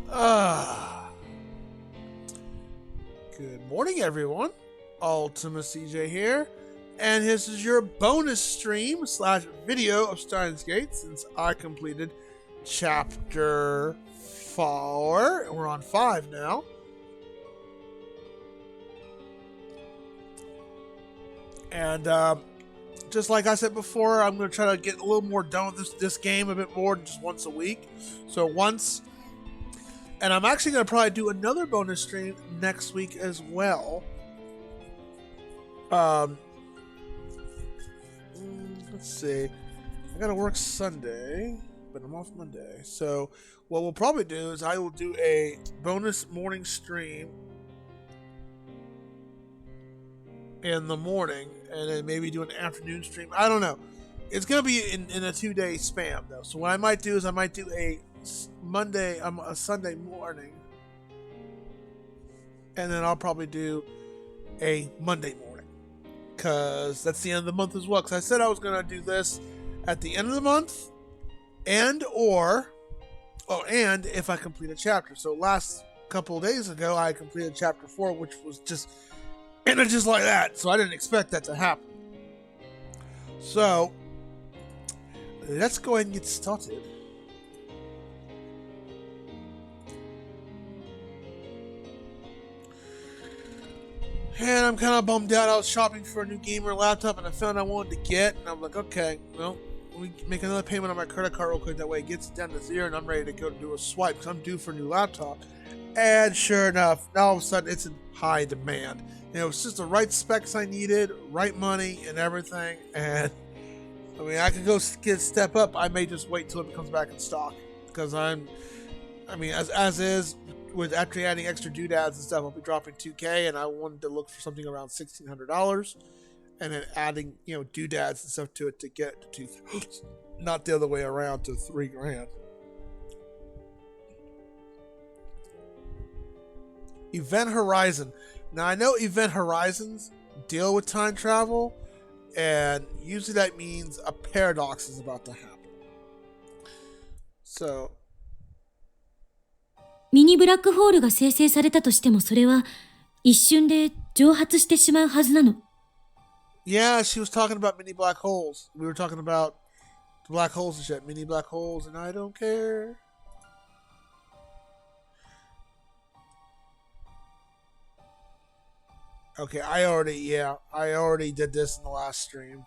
Ah, good morning, everyone. ultimacj here, and this is your bonus stream slash video of Steins Gate since I completed chapter 4. We're on 5 now. And just like I said before, I'm going to try to get a little more done with this game a bit more than just once a week. So once, and I'm actually going to probably do another bonus stream next week as well. Let's see. I got to work Sunday, but I'm off Monday. So what we'll probably do is I will do a bonus morning stream in the morning, and then maybe do an afternoon stream. I don't know. It's gonna be in a 2-day span though. So what I might do is I might do a Sunday morning, and then I'll probably do a Monday morning, cause that's the end of the month as well. Cause I said I was gonna do this at the end of the month, and if I complete a chapter. So last couple of days ago I completed chapter 4, which was just ended just like that, so I didn't expect that to happen. So, let's go ahead and get started. And I'm kind of bummed out. I was shopping for a new gamer laptop, and I found I wanted to get, and I'm like, okay, well, let me make another payment on my credit card real quick. That way it gets it down to 0, and I'm ready to go do a swipe, because I'm due for a new laptop. And sure enough, now all of a sudden, it's in high demand. You know, it's just the right specs I needed, right money, and everything. And I mean, I could go step up. I may just wait till it comes back in stock, because as is, with after adding extra doodads and stuff, I'll be dropping $2,000, and I wanted to look for something around $1,600, and then adding doodads and stuff to it to get to $2,000, not the other way around to $3,000. Event Horizon. Now, I know Event Horizons deal with time travel, and usually that means a paradox is about to happen. So, ミニブラックホールが生成されたとしても、それは一瞬で蒸発してしまうはずなの。Yeah, she was talking about mini black holes. We were talking about black holes and shit. Mini black holes, and I don't care. Okay, I already did this in the last stream.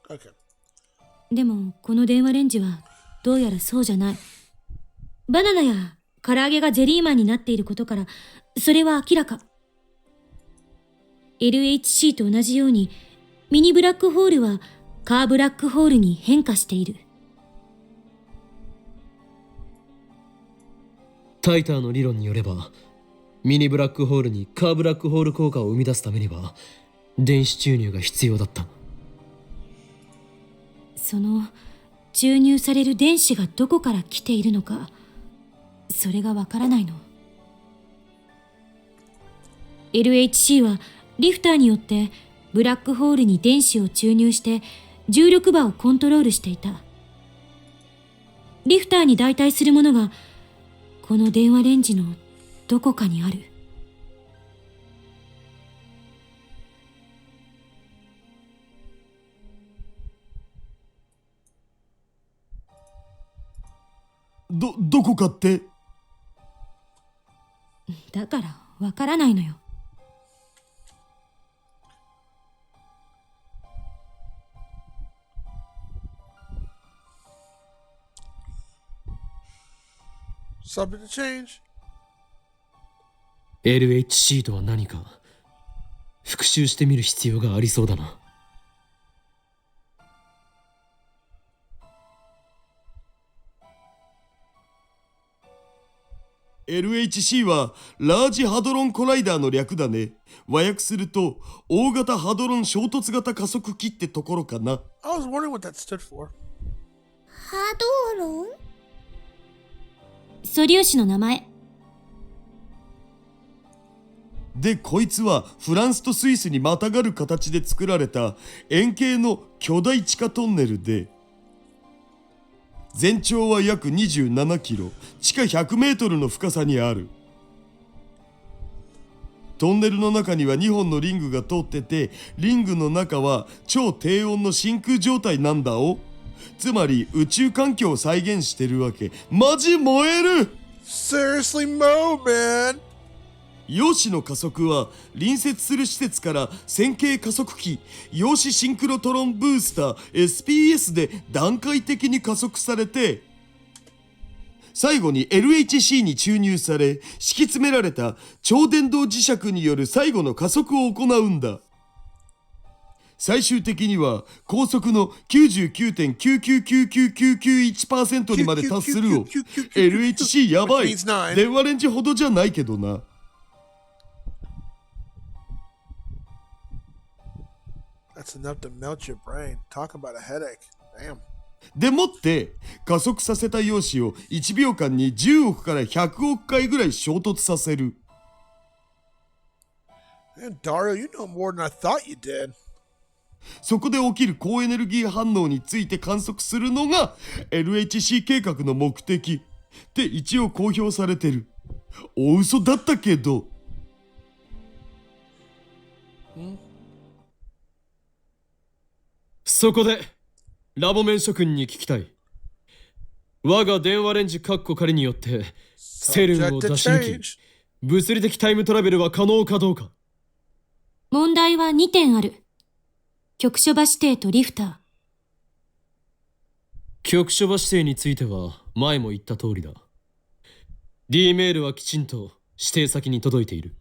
Okay. でも、この電話レンジはどうやらそうじゃない。バナナや唐揚げがジェリーマンになっていることから、それは明らか。LHC と同じように、ミニブラックホールはカーブラックホールに変化している。タイターの理論によれば、ミニブラックホールにカーブラックホール効果を生み出すためには電子注入が必要だった。その注入される電子がどこから来ているのか、それがわからないの。LHC はリフターによってブラックホールに電子を注入して重力場をコントロールしていた。リフターに代替するものがこの電話レンジのどこかにある。どこかって？だからわからないのよ。Something to change. LHC とは何か復習してみる必要がありそうだな。LHC はラージハドロンコライダーの略だね。和訳すると大型ハドロン衝突型加速器ってところかな。I was wondering what that stood for. ハドロン？素粒子の名前。でこいつはフランスとスイスにまたがる形で作られた円形の巨大地下トンネルで、全長は約27キロ、地下100メートルの深さにある。トンネルの中には2本のリングが通ってて、リングの中は超低温の真空状態なんだお。つまり宇宙環境を再現してるわけ。マジ燃える。 Seriously, Mo, man. 陽子の加速は隣接する施設から線形加速器陽子シンクロトロンブースター SPS で段階的に加速されて、最後に LHC に注入され、敷き詰められた超電動磁石による最後の加速を行うんだ。最終的には高速の 99.999991% にまで達するを。 LHC やばい。電話レンジほどじゃないけどな。That's enough to melt your brain. Talk about a headache. Damn. でもって加速させた陽子を1秒間に10億から100億回ぐらい衝突させる。 Man, Dario, you know more than I thought you did. そこで起きる高エネルギー反応について観測するのが LHC 計画の目的って一応公表されてる。大嘘だったけど。そこでラボメン諸君に聞きたい。我が電話レンジカッコ仮によってセルンを出し抜き、物理的タイムトラベルは可能かどうか。問題は2点ある。局所場指定とリフター。局所場指定については前も言った通りだ。D メールはきちんと指定先に届いている。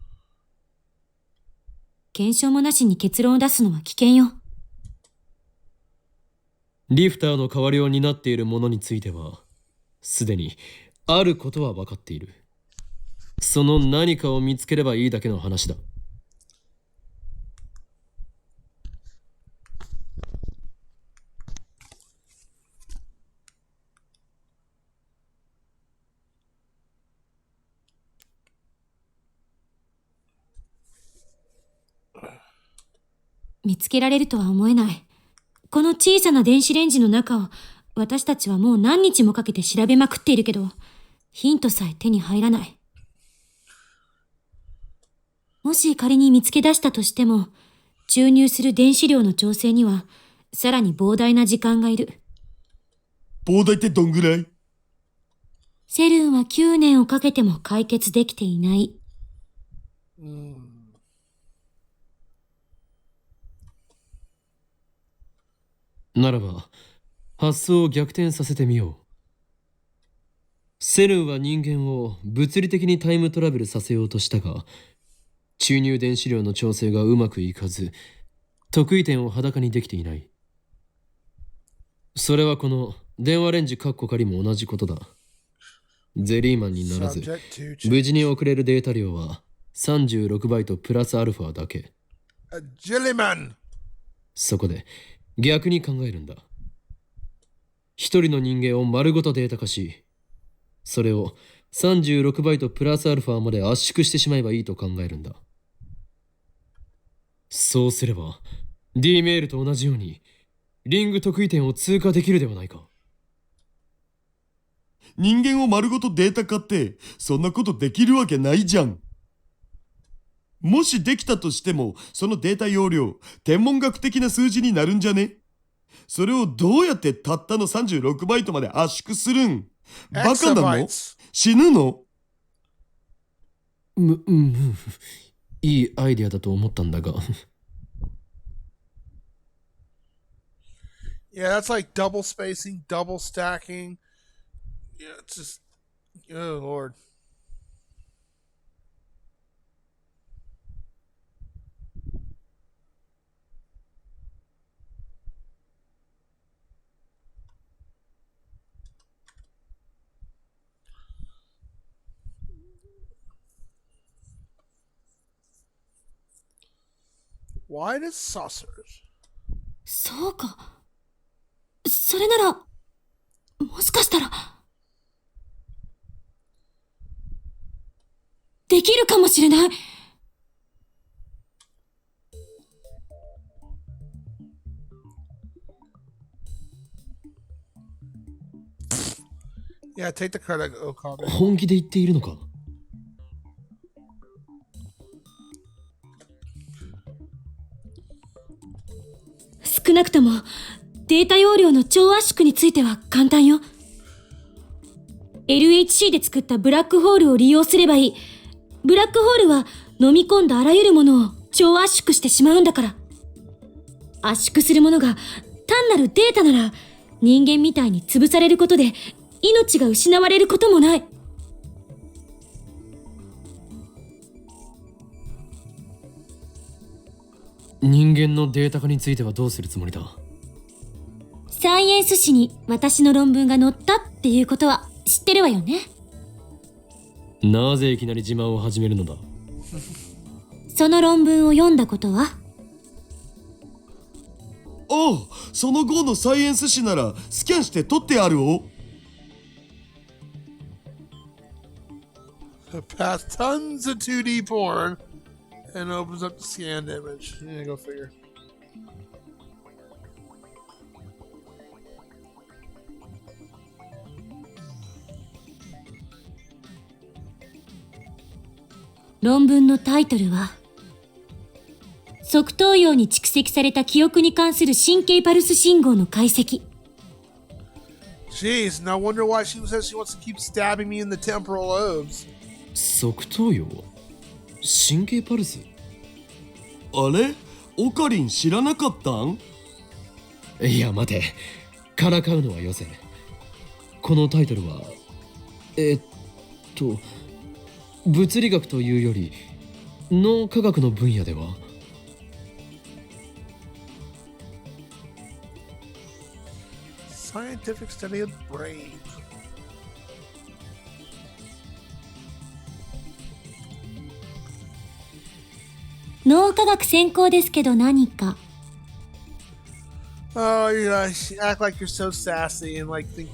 検証もなしに結論を出すのは危険よ。リフターの代わりを担っているものについてはすでにあることは分かっている。その何かを見つければいいだけの話だ。見つけられるとは思えない。この小さな電子レンジの中を私たちはもう何日もかけて調べまくっているけど、ヒントさえ手に入らない。もし仮に見つけ出したとしても、注入する電子量の調整にはさらに膨大な時間がいる。膨大ってどんぐらい？セルンは9年をかけても解決できていない。ならば発想を逆転させてみよう。セルンは人間を物理的にタイムトラベルさせようとしたが、注入電子量の調整がうまくいかず、得意点を裸にできていない。それはこの電話レンジカッコ仮も同じことだ。ゼリーマンにならず、無事に送れるデータ量は36バイトプラスアルファだけ。ジェリマン。そこで逆に考えるんだ。一人の人間を丸ごとデータ化し、それを36バイトプラスアルファまで圧縮してしまえばいいと考えるんだ。そうすれば D メールと同じようにリング得意点を通過できるではないか。人間を丸ごとデータ化ってそんなことできるわけないじゃん。もしできたとしてもそのデータ容量天文学的な数字になるんじゃね？それをどうやってたったの36バイトまで圧縮するん？バカなの？死ぬの？いいアイデアだと思ったんだが。Yeah, that's like double spacing, double stacking. Yeah, it's just, oh Lord. Why does saucers? そうか。それなら、もしかしたら、できるかもしれない。Yeah, take the credit card. 本気で言っているのか？少なくともデータ容量の超圧縮については簡単よ。LHC で作ったブラックホールを利用すればいい。ブラックホールは飲み込んだあらゆるものを超圧縮してしまうんだから。圧縮するものが単なるデータなら人間みたいに潰されることで命が失われることもない。人間のデータ化についてはどうするつもりだ？サイエンス誌に私の論文が載ったっていうことは知ってるわよね。なぜいきなり自慢を始めるのだ？その論文を読んだことは？ああ、その後のサイエンス誌ならスキャンして撮ってあるお。Pass tons of 2D porn and opens up the scanned image. Yeah, go figure. 論文のタイトルは側頭葉に蓄積された記憶に関する神経パルス信号の解析。 Jeez, no wonder why she says she wants to keep stabbing me in the temporal lobes. 側頭葉？神経パルス？あれ、オカリン知らなかったん？いや待て、からかうのはよせ。このタイトルは物理学というより脳科学の分野では？Scientific study of the brain. 脳科学専攻ですけど何か？ Oh, you guys act like you're so sassy and like think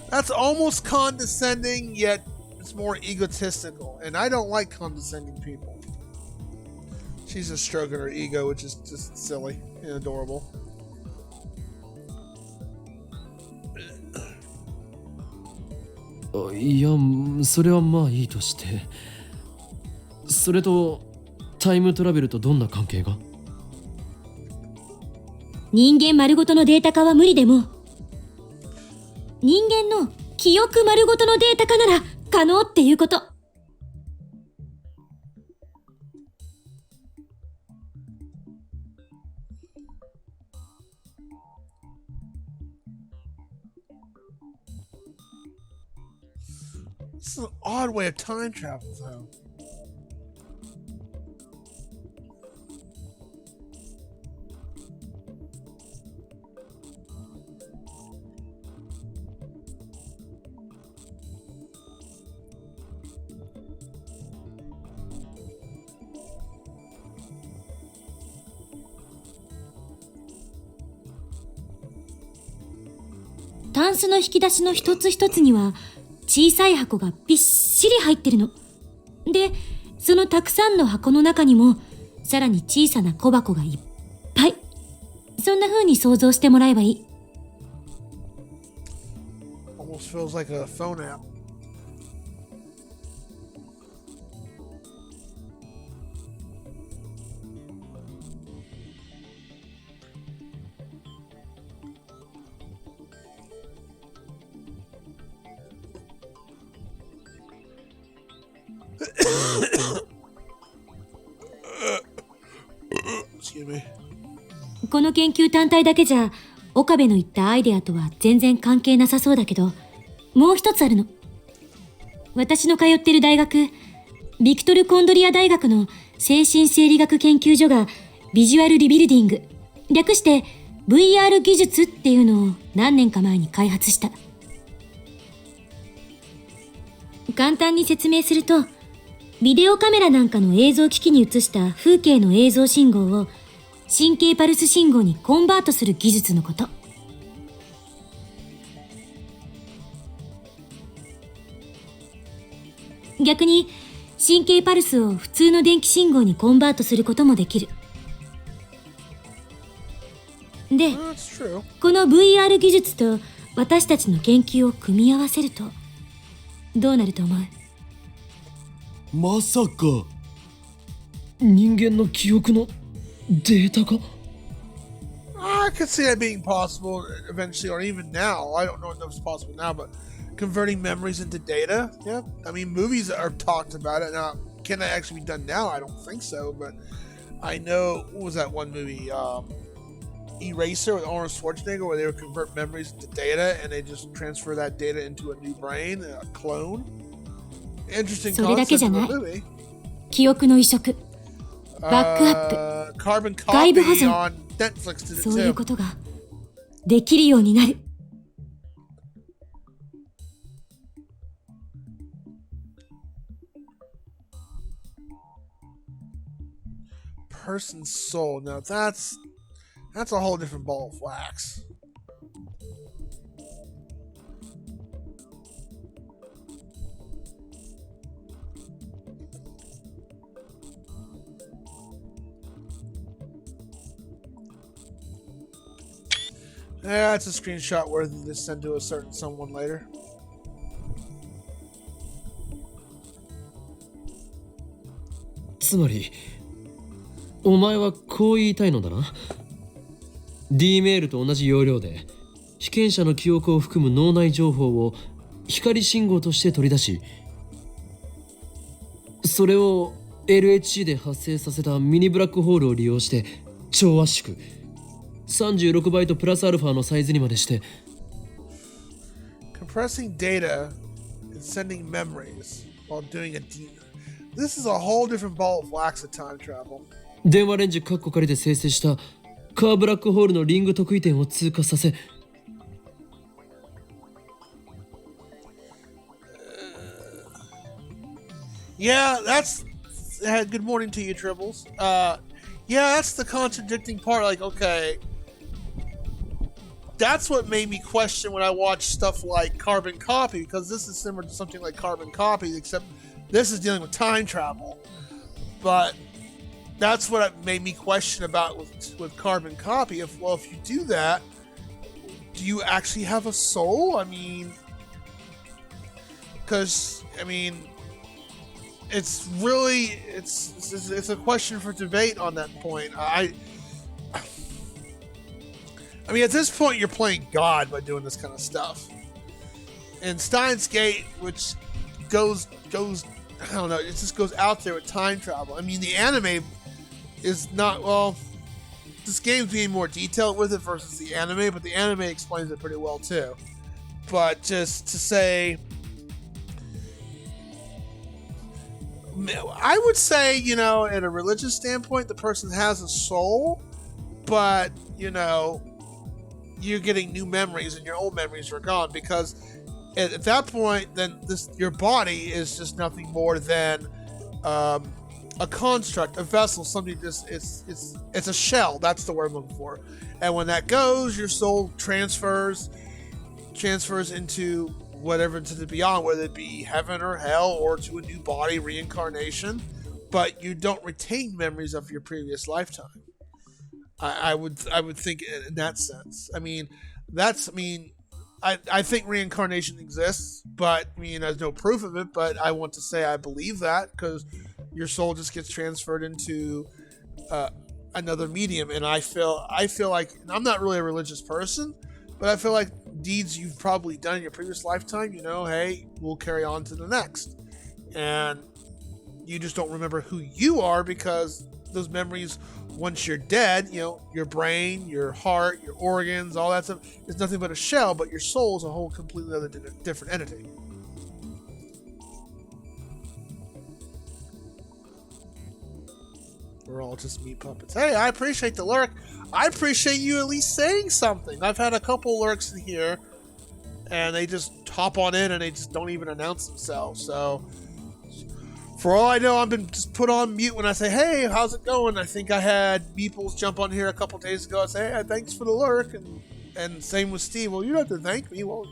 that's almost condescending, yet it's more egotistical. And I don't like condescending people. She's just stroking her ego, which is just silly and adorable. いや、それはまあいいとして。それとタイムトラベルとどんな関係が？人間丸ごとのデータ化は無理でも人間の記憶丸ごとのデータ化なら可能っていうこと。This is an odd way of time travel, though. .タンスの引き出しの一つ一つには小さい箱がびっしり入ってるの。で、そのたくさんの箱の中にもさらに小さな小箱がいっぱい。そんな風に想像してもらえばいい。Almost feels like a phone app. Excuse me. この研究単体だけじゃ岡部の言ったアイデアとは全然関係なさそうだけど、もう一つあるの。私の通ってる大学、ビクトル・コンドリア大学の精神生理学研究所がビジュアルリビルディング、略して VR 技術っていうのを何年か前に開発した。簡単に説明すると、ビデオカメラなんかの映像機器に映した風景の映像信号を神経パルス信号にコンバートする技術のこと。逆に神経パルスを普通の電気信号にコンバートすることもできる。で、この VR 技術と私たちの研究を組み合わせるとどうなると思う？まさか人間の記憶のデータ化？ I could see that being possible eventually, or even now. I don't know if it's possible now, but converting memories into data. Yeah, I mean, movies are talked about it now. Can that actually be done now? I don't think so, but I know, what was that one movie? Eraser with Arnold Schwarzenegger, where they would convert memories into data and they just transfer that data into a new brain, a clone. Interesting それだけじ concept ゃ of な a い。 movie. 記憶の移植、バックアップ、 Carbon 外部保 copy 存、 on Netflix did it そういう too. ことができるようになる。Person's soul. Now that's a whole different ball of wax. Yeah, it's a screenshot worthy to send to a certain someone later. つまりお前はこう言いたいのだな。 D メールと同じ要領で被験者の記憶を含む脳内情報を光信号として取り出し、それを LHC で発生させたミニブラックホールを利用して超圧縮36バイトプラスアルファのサイズにまでして、 Compressing data and sending memories while doing a D. This is a whole different ball of wax of time travel. 電話レンジカッコ仮で生成したカーブラックホールのリング特異点を通過させ、 Yeah, that's. Good morning to you, Tribbles. Yeah, that's the contradicting part. Like, okay, that's what made me question when I watched stuff like Carbon Copy, because this is similar to something like Carbon Copy, except this is dealing with time travel. But that's what it made me question about with Carbon Copy. If you do that, do you actually have a soul? I mean, because it's really it's a question for debate on that point. I mean, at this point, you're playing God by doing this kind of stuff. And Steins Gate, which goes I don't know, it just goes out there with time travel. I mean, the anime is not, well, this game's being more detailed with it versus the anime, but the anime explains it pretty well too. But just to say, I would say, in a religious standpoint, the person has a soul, but, you're getting new memories and your old memories are gone, because at that point, then your body is just nothing more than a construct, a vessel, something it's a shell. That's the word I'm looking for. And when that goes, your soul transfers into whatever, to the beyond, whether it be heaven or hell or to a new body, reincarnation, but you don't retain memories of your previous lifetime. I would think in that sense. I think reincarnation exists, but there's no proof of it, but I want to say I believe that, because your soul just gets transferred into another medium. And I feel like, and I'm not really a religious person, but I feel like deeds you've probably done in your previous lifetime, hey, we'll carry on to the next. And you just don't remember who you are, because those memories, once you're dead, your brain, your heart, your organs, all that stuff is nothing but a shell, but your soul is a whole completely other different entity. We're all just meat puppets. Hey, I appreciate the lurk. I appreciate you at least saying something. I've had a couple lurks in here, and they just hop on in and they just don't even announce themselves. So, for all I know, I've been just put on mute when I say, hey, how's it going? I think I had Meeples jump on here a couple days ago and say, hey, thanks for the lurk. And same with Steve. Well, you don't have to thank me. Well,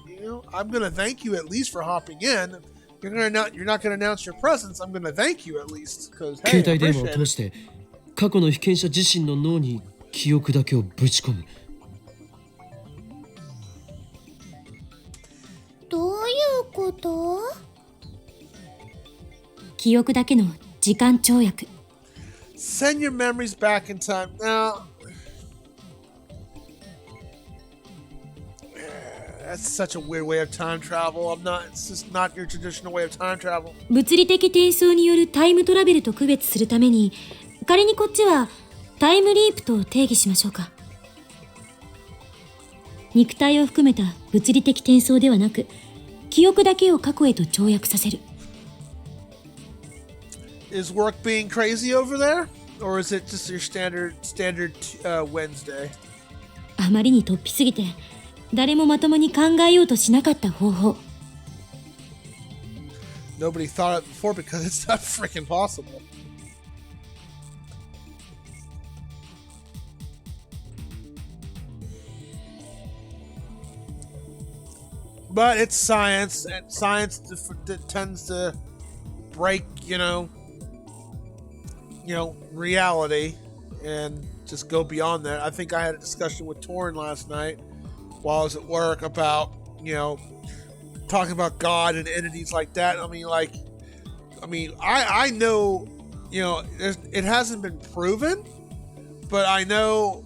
I'm going to thank you at least for hopping in. You're not going to announce your presence. I'm going to thank you at least. Because, hey, 携帯電話を I 通 appreciate し it. て過去の被験者自身の脳に記憶だけをぶち込む。どういうこと？記憶だけの時間跳躍。Send your memories back in time. Now, that's such a weird way of time travel. It's just not your traditional way of time travel. 物理的転送によるタイムトラベルと区別するために、仮にこっちはタイムリープと定義しましょうか。肉体を含めた物理的転送ではなく、記憶だけを過去へと跳躍させる。Is work being crazy over there? Or is it just your standard Wednesday? あまりに突飛すぎて、誰もまともに考えようとしなかった方法。Nobody thought it before because it's not freaking possible. But it's science, and science tends to break, reality and just go beyond that. I think I had a discussion with Torrin last night while I was at work about, talking about God and entities like that. I know, it hasn't been proven, but I know,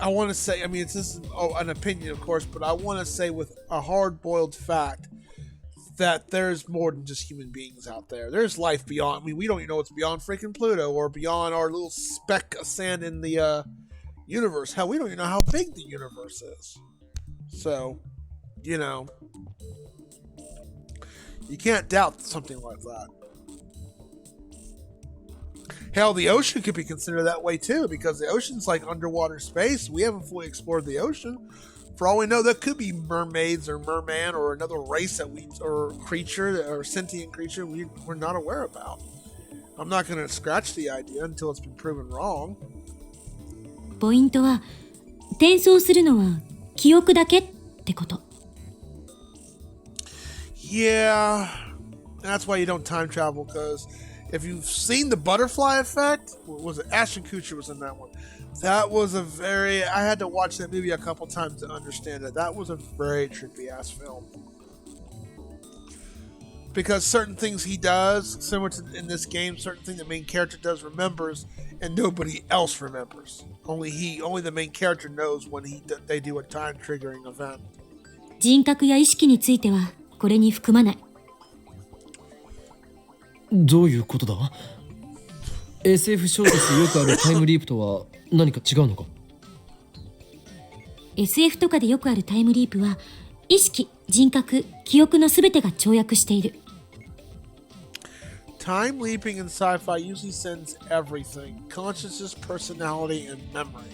I want to say, it's just an opinion, of course, but I want to say with a hard-boiled fact that there's more than just human beings out there. There's life beyond. We don't even know what's beyond freaking Pluto or beyond our little speck of sand in the universe. Hell, we don't even know how big the universe is. So, you can't doubt something like that. Hell, the ocean could be considered that way too, because the ocean's like underwater space. We haven't fully explored the ocean. For all we know, that could be mermaids or merman or another race or creature or sentient creature we're not aware about. I'm not going to scratch the idea until it's been proven wrong. ポイントは、転送するのは記憶だけってこと。Yeah, that's why you don't time travel, because if you've seen the butterfly effect, was it Ashton Kutcher was in that one? That was I had to watch that movie a couple times to understand it. That was a very trippy ass film. Because certain things he does, similar to in this game, certain thing the main character does remembers, and nobody else remembers. Only the main character knows when they do a time triggering event. 人格や意識についてはこれに含まない。どういうことだ？ SF 小説でよくあるタイムリープとは何か違うのか？ SF とかでよくあるタイムリープは意識、人格、記憶のすべてが跳躍している。Time leaping in sci-fi usually sends everything: consciousness, personality, and memory.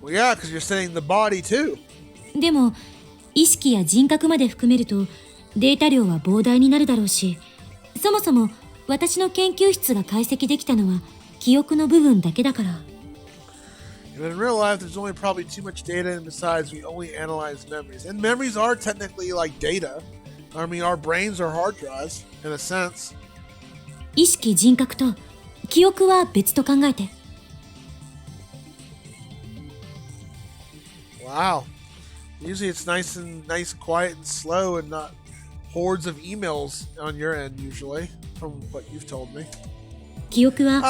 Well, yeah, because you're sending the body too. でも意識や人格まで含めるとデータ量は膨大になるだろうし、そもそも私の研究室が解析できたのは記憶の部分だけだから。And in real life, there's only probably too much data, and besides, we only analyze memories. And memories are technically like data. Our brains are hard drives, in a sense. 意識、人格と記憶は別と考えて。Wow. Usually it's nice and quiet and slow and not hordes of emails on your end, usually, from what you've told me. 記憶は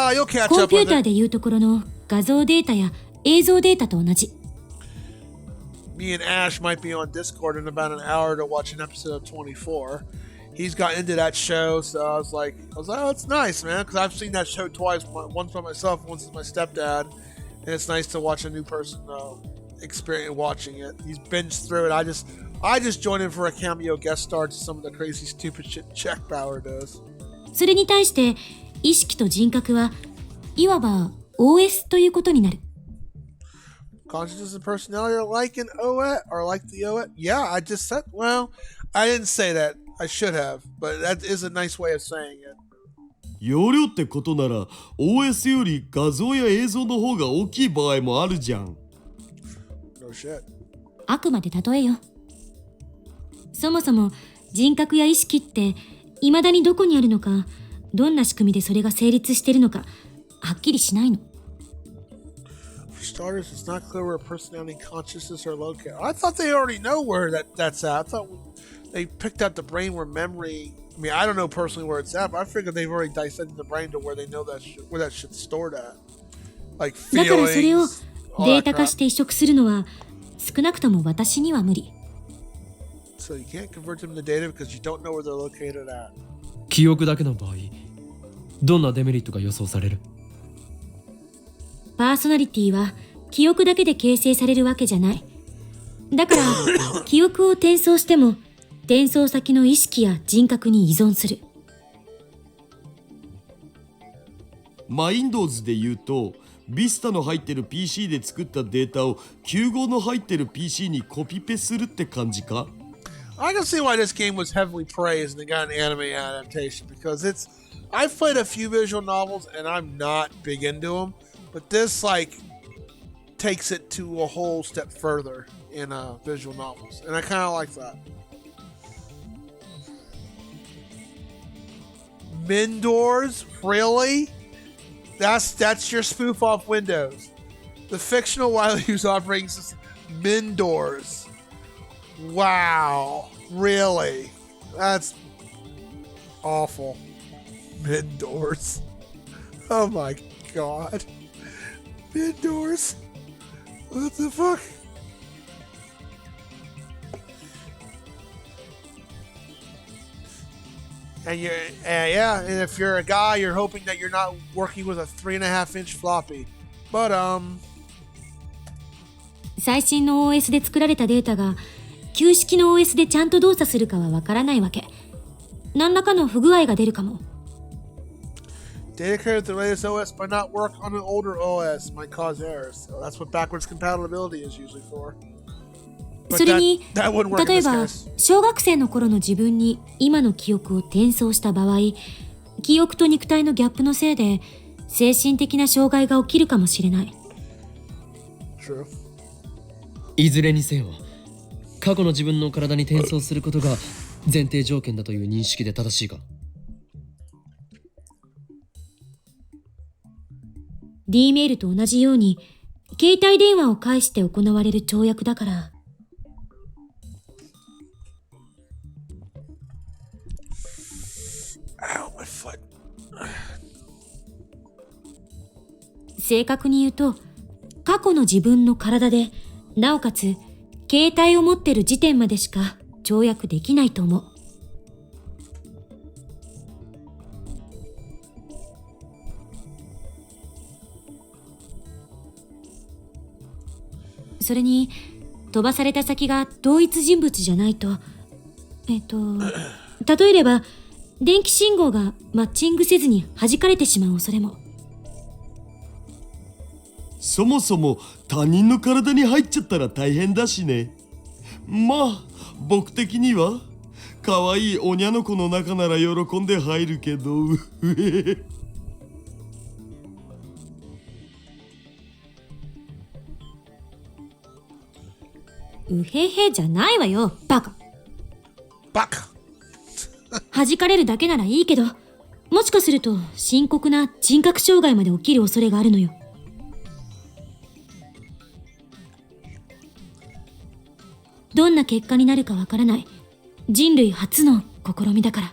コンピューターでいうところの画像データや映像データと同じ。Me and Ash might be on Discord in about an hour to watch an episode of 24. He's got into that show, so I was like, oh, it's nice, man, because I've seen that show twice, once by myself, once with my stepdad, and it's nice to watch a new person experience watching it. He's binged through it. I just joined in for a cameo guest star to some of the crazy stupid shit Jack Bauer does. それに対して意識と人格はいわば OS ということになる。Consciousness and personality are like an OS, or like the OS. Yeah, I just said, well, I didn't say that. I should have, but that is a nice way of saying it. 容量ってことなら OS より画像や映像の方が大きい場合もあるじゃん。No shit. あくまで例えよ。そもそも人格や意識って未だにどこにあるのか、どんな仕組みでそれが成立しているのかはっきりしないの。For starters, it's not clear where personality and consciousness are located. I thought they already know where that's at. I thought they picked out the brain where memory. I mean, I don't know personally where it's at, but I figured they've already dissected the brain to where they know where that shit's stored at. Like だからそれを feelings, all デー that タ化し crap. て移植するのは少なくとも私には無理。 So you can't convert them to data because you don't know where they're located at. 記憶だけの場合、どんなデメリットが予想される？パーソナリティは記憶だけで形成されるわけじゃない。だから記憶を転送しても転送先の意識や人格に依存する。Windows で言うと、Vista の入ってる PC で作ったデータを95の入ってる PC にコピペするって感じか？ I can see why this game was heavily praised and it got an anime adaptation because I've played a few visual novels and I'm not big into them, but this takes it to a whole step further in visual novels, and I kind of like that. Mindors, really? That's your spoof off Windows. The fictional widely used operating system, Mindors. Wow, really? That's awful. Mindors. Oh my god. Mindors. What the fuck? And and if you're a guy, you're hoping that you're not working with a 3.5-inch floppy. But最新の OS で作られたデータが旧式の OS でちゃんと動作するかはわからないわけ。何らかの不具合が出るかも。data created with the latest OS but not work on an older OS might cause errors. So that's what backwards compatibility is usually for. But それに that wouldn't work 例 in え this ば case. 小学生の頃の自分に今の記憶を転送した場合、記憶と肉体のギャップのせいで精神的な障害が起きるかもしれない。 True. いずれにせよ、過去の自分の体に転送することが前提条件だという認識で正しいか？ D メールと同じように携帯電話を介して行われる跳躍だから。Ow, my foot. 正確に言うと、過去の自分の体で、なおかつ携帯を持ってる時点までしか跳躍できないと思う。それに飛ばされた先が同一人物じゃないと、例えれば電気信号がマッチングせずに弾かれてしまう恐れも。そもそも他人の体に入っちゃったら大変だしね。まあ僕的には可愛いおにゃの子の中なら喜んで入るけどうへへじゃないわよ、バカ。バカ。弾かれるだけならいいけど、もしかすると深刻な人格障害まで起きる恐れがあるのよ。どんな結果になるかわからない人類初の試みだから。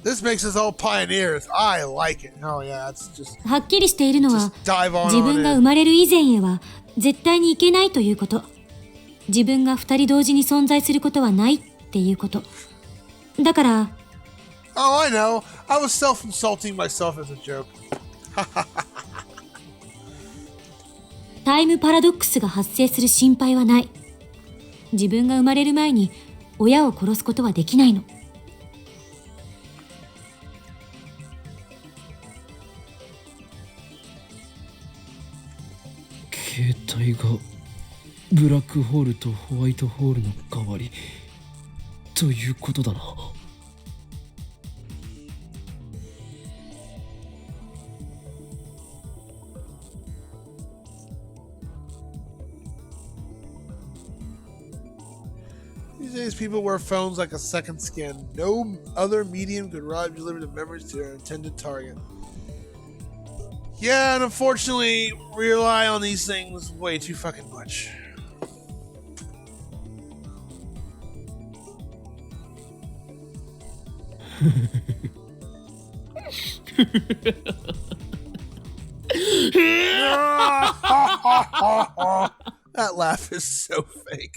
This makes us all pioneers. I like it. Oh yeah, it's just はっきりしているのは just dive on 自分が on 生 in. まれる以前へは絶対にいけないということ。自分が二人同時に存在することはないっていうこと。だから Oh, I know. I was self-insulting myself as a joke. タイムパラドックスが発生する心配はない。自分が生まれる前に親を殺すことはできないの。携帯がブラックホールとホワイトホールの代わりということだな。These days, people wear phones like a second skin. No other medium could deliver the memories to their intended target. Yeah, and unfortunately, we rely on these things way too fucking much. That laugh is so fake.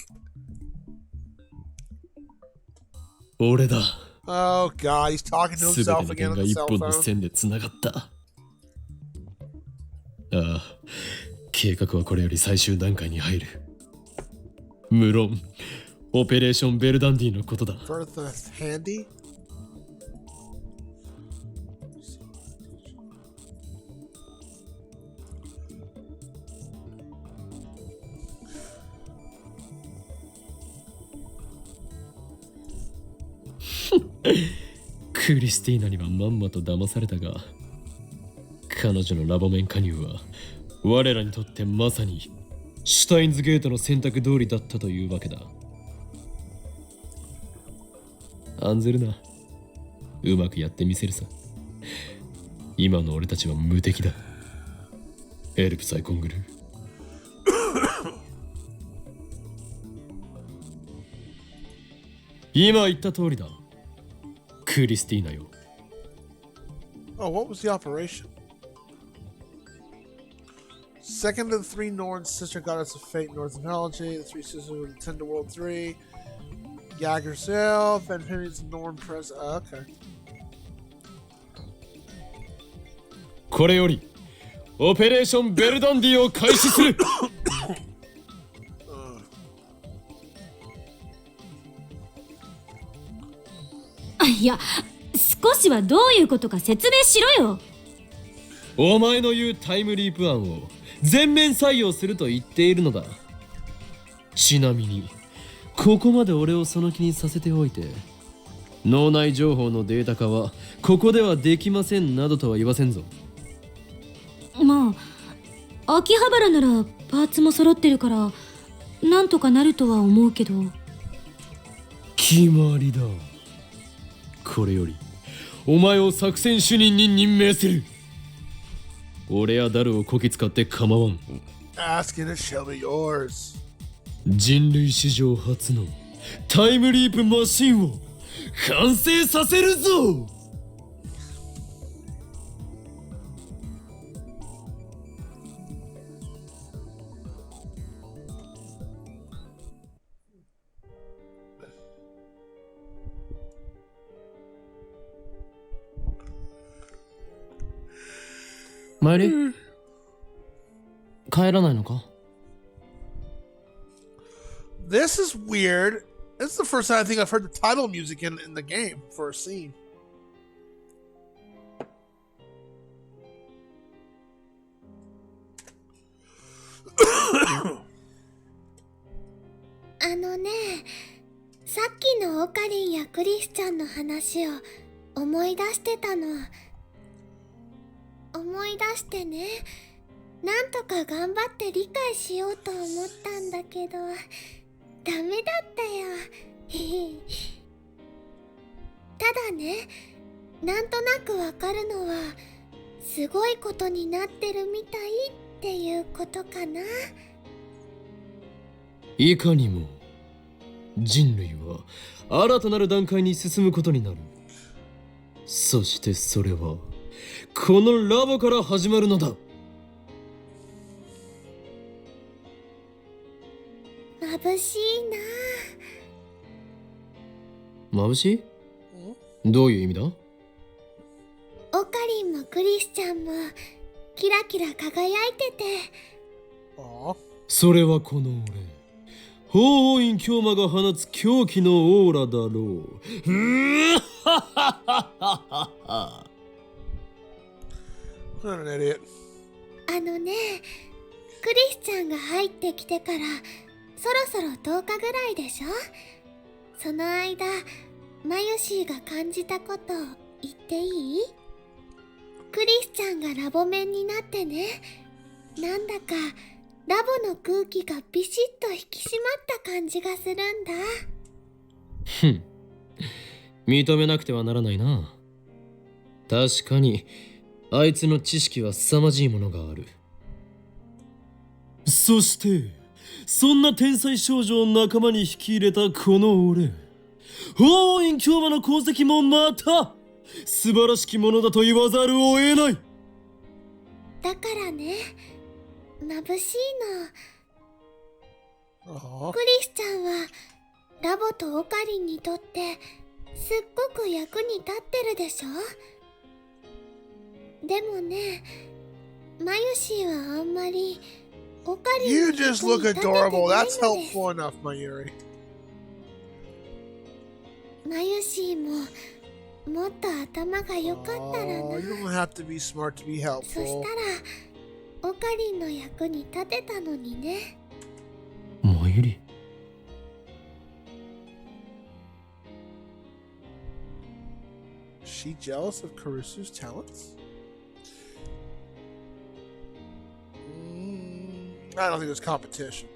俺だ。 Oh god, he's talking to すべて himself の again 点 on が the 一 cell 本の phone. 線でつながった。ああ、計画はこれより最終段階に入る。無論、オペレーションベルダンディのことだ。Bertha Handy? クリスティーナにはまんまと騙されたが、彼女のラボ面加入は我らにとってまさにシュタインズゲートの選択通りだったというわけだ。案ずるな。うまくやってみせるさ。今の俺たちは無敵だ。エルプサイコングルー。今言った通りだ。クリスティーナよ。Oh, what was the operation? Second of the three Norns, sister goddess of fate, Norse mythology. The three sisters would attend to World 3. Yag herself, and Henry's Norn press. Okay. これよりオペレーションベルダンディを開始する。いや、少しはどういうことか説明しろよ。お前の言うタイムリープ案を全面採用すると言っているのだ。ちなみにここまで俺をその気にさせておいて、脳内情報のデータ化はここではできませんなどとは言わせんぞ。まあ、秋葉原ならパーツも揃ってるからなんとかなるとは思うけど。決まりだ。これよりお前を作戦主任に任命する。俺やダルをこき使って構わん。 Ask it, it shall be yours. 人類史上初のタイムリープマシンを完成させるぞ。マイリー、帰らないのか？ This is weird. This is the first time I think I've heard the title music in the game for a scene. さっきのオカリンやクリスチャンの話を思い出してたの。思い出してね、なんとか頑張って理解しようと思ったんだけど、ダメだったよ。ただね、なんとなくわかるのは、すごいことになってるみたいっていうことかな。いかにも人類は新たなる段階に進むことになる。そしてそれはこのラボから始まるのだ。眩しいな。眩しい？どういう意味だ？オカリンもクリスチャンもキラキラ輝いてて。Aw. それはこの俺、法王院京馬が放つ狂気のオーラだろう。What an idiot. クリスチャンが入ってきてからそろそろ10日ぐらいでしょ。その間、マユシーが感じたこと言っていい？クリスチャンがラボメンになってね、なんだかラボの空気がビシッと引き締まった感じがするんだ。ふん、認めなくてはならないな。確かにあいつの知識は凄まじいものがある。そしてそんな天才少女を仲間に引き入れたこの俺、法院京馬の功績もまた素晴らしきものだと言わざるを得ない。だからね、眩しいの。 Aw. クリスちゃんはラボとオカリンにとってすっごく役に立ってるでしょ。でもね、マユシーはあんまりオカリン You の just 役に look 立ててない adorable. の That's です。 helpful enough, Mayuri. マユシーももっと頭が良かったら Oh, な。 you don't have to be smart to be そした helpful. らオカリンの役に立てたのにね。マユリ。Is she jealous of Karisu's talents? I don't think there's competition.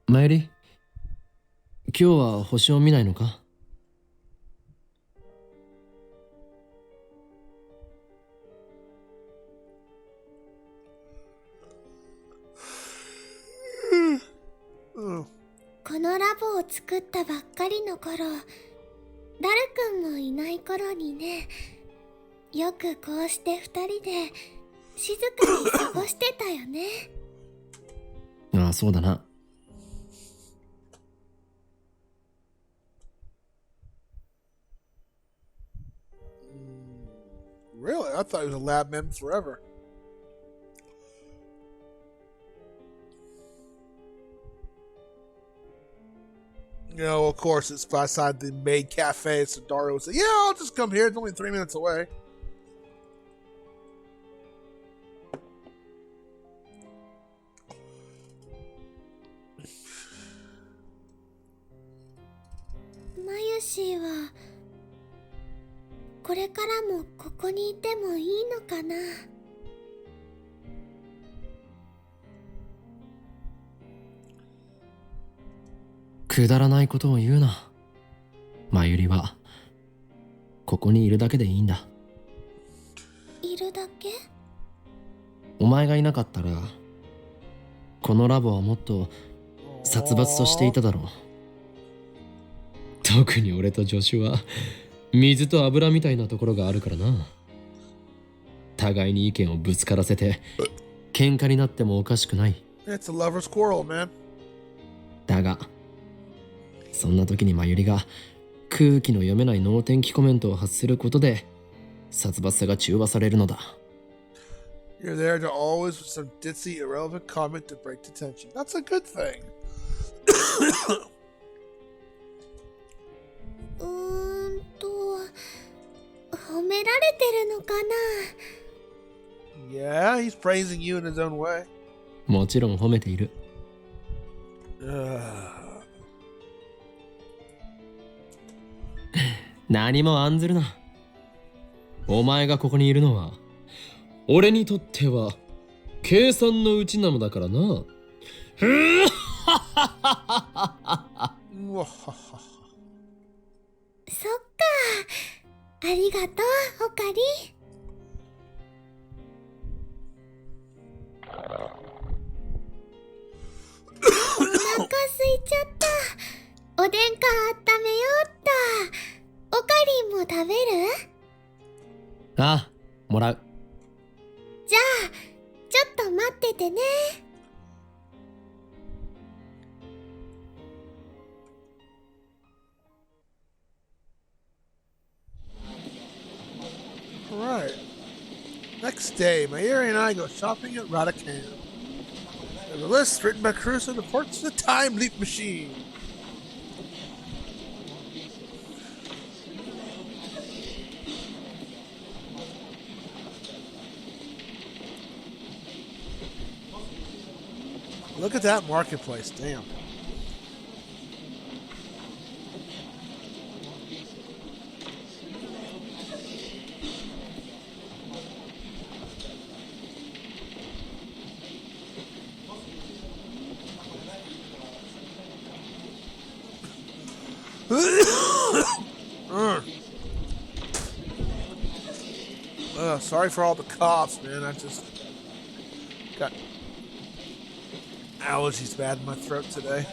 Mayuri, 今日は星を見ないのか？このラボを作ったばっかりの頃、ダルくんもいない頃にね、よくこうして二人で静かに過ごしてたよね。ああ、そうだな。Really? I thought he was a lab mem forever. You know, of course, it's beside the maid cafe. So Dario would say, "Yeah, I'll just come here. It's only 3 minutes away." Mayushi はこれからもここにいてもいいのかな。くだらないことを言うな。マユリはここにいるだけでいいんだ。いるだけ？お前がいなかったらこのラボはもっと殺伐としていただろう。特に俺と助手は水と油みたいなところがあるからな。互いに意見をぶつからせて喧嘩になってもおかしくない。 It's a lover's quarrel, man. だがそんな時にマユリが空気の読めない能天気コメントを発することで殺伐さが中和されるのだ。 You're there to always with some ditzy, irrelevant comment to break the tension. That's a good thing. 褒められてるのかな。 Yeah, he's praising you in his own way. もちろん褒めている。何も案ずるな。お前がここにいるのは俺にとっては計算のうちなのだからな。うわはは。そっか。ありがとう、オカリ。お腹空いちゃった。おでんか温めようっと。オカリンも食べる？ああ、もらう。じゃあ、ちょっと待っててね。Alright. Next day, Mayuri and I go shopping at Radakan. There's a list written by Caruso that ports the time leap machine. Look at that marketplace, damn. Sorry for all the coughs, man. I just got allergies bad in my throat today.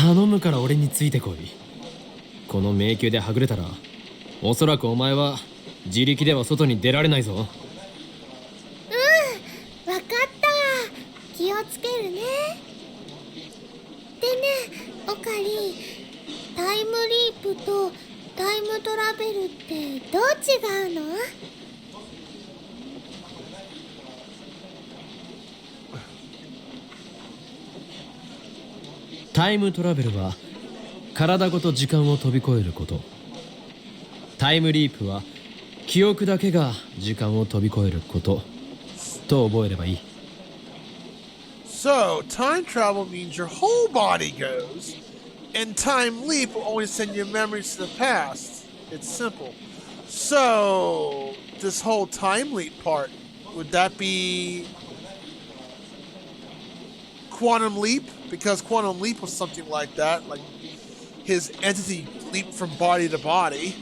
頼むから俺についてこい。この迷宮ではぐれたら、おそらくお前は自力では外に出られないぞ。わかった。気をつけるね。でね、オカリン、タイムリープとタイムトラベルってどう違うの？タイムトラベルは体ごと時間を飛び越えること。タイムリープは記憶だけが時間を飛び越えることと覚えればいい。So, time travel means your whole body goes, and time leap will only send you memories to the past. It's simple. So, this whole time leap part, would that be quantum leap? Because quantum leap was something like that, like his entity leaped from body to body.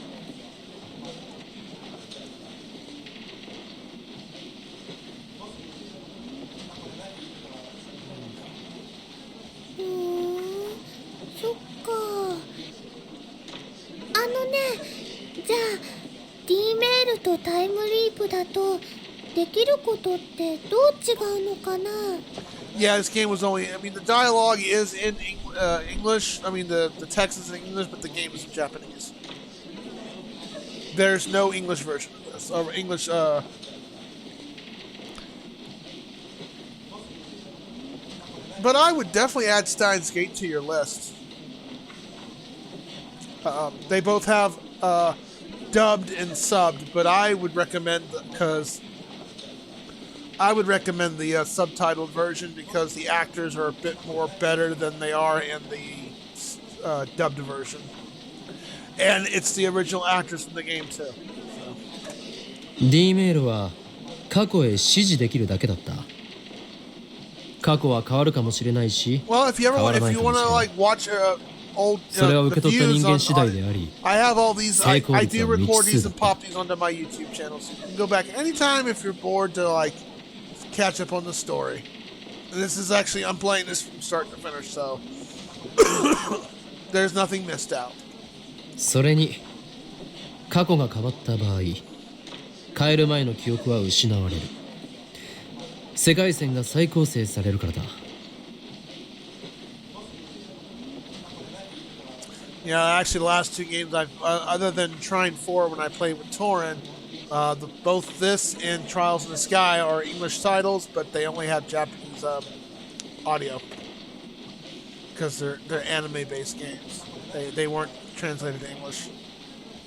D メールとタイムリープだとできることってどう違うのかな？ Yeah, this game was only, I mean, the dialogue is in English. I mean, the text is in English, but the game is in Japanese. There's no English version of this, or English, but I would definitely add Steins Gate to your list. They both have dubbed and subbed, but I would recommend the subtitled version because the actors are a bit more better than they are in the dubbed version, and it's the original actors from the game too. So. D メールは過去へ指示できるだけだった。過去は変わるかもしれないし、Well, if you want to like watch old それは受け the 取った views 人 on, 間次第であり、 I have all these. 成功 I 率 do は record 未知 these 数 and だった。 pop these onto my YouTube channel, so you can go back anytime if you're bored to like catch up on the story. And this is actually, I'm playing this from start to finish, so there's nothing missed out. それに過去が変わった場合、変える前の記憶は失われる。世界線が再構成されるからだ。Yeah, actually, the last two games I've, other than Trine 4 when I played with Torin, both this and Trials in the Sky are English titles, but they only have Japanese audio because they're anime-based games. They weren't translated to English,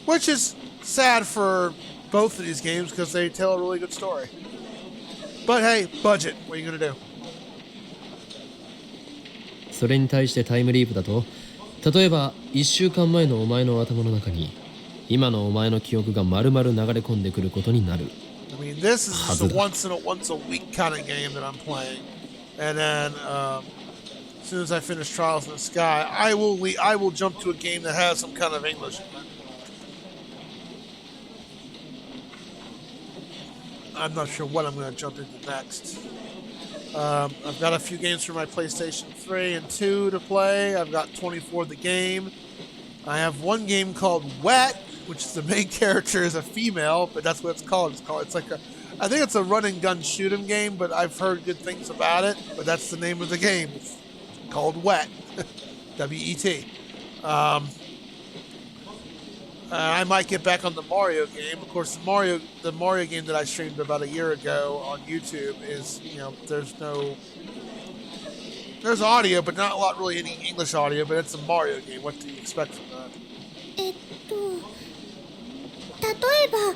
which is sad for both of these games because they tell a really good story. But hey, budget. What are you gonna do? それに対してタイムリープだと、例えば1週間前のお前の頭の中に今のお前の記憶が丸々流れ込んでくることになる。 I mean, this is just a once a week kind of game that I'm playing, and then as soon as I finish Trials in the Sky, I will jump to a game that has some kind of English in it. I'm not sure what I'm going to jump into next. I've got a few games for my PlayStation 3 and 2 to play. I've got 24 the game. I have one game called Wet, which is the main character is a female, but that's what it's called. It's like I think it's a run and gun shoot 'em game, but I've heard good things about it. But that's the name of the game. It's called Wet, W-E-T. I might get back on the Mario game. Of course, the Mario game that I streamed about a year ago on YouTube is, there's audio, but not a lot really any English audio, but it's a Mario game. What do you expect from that? 例えば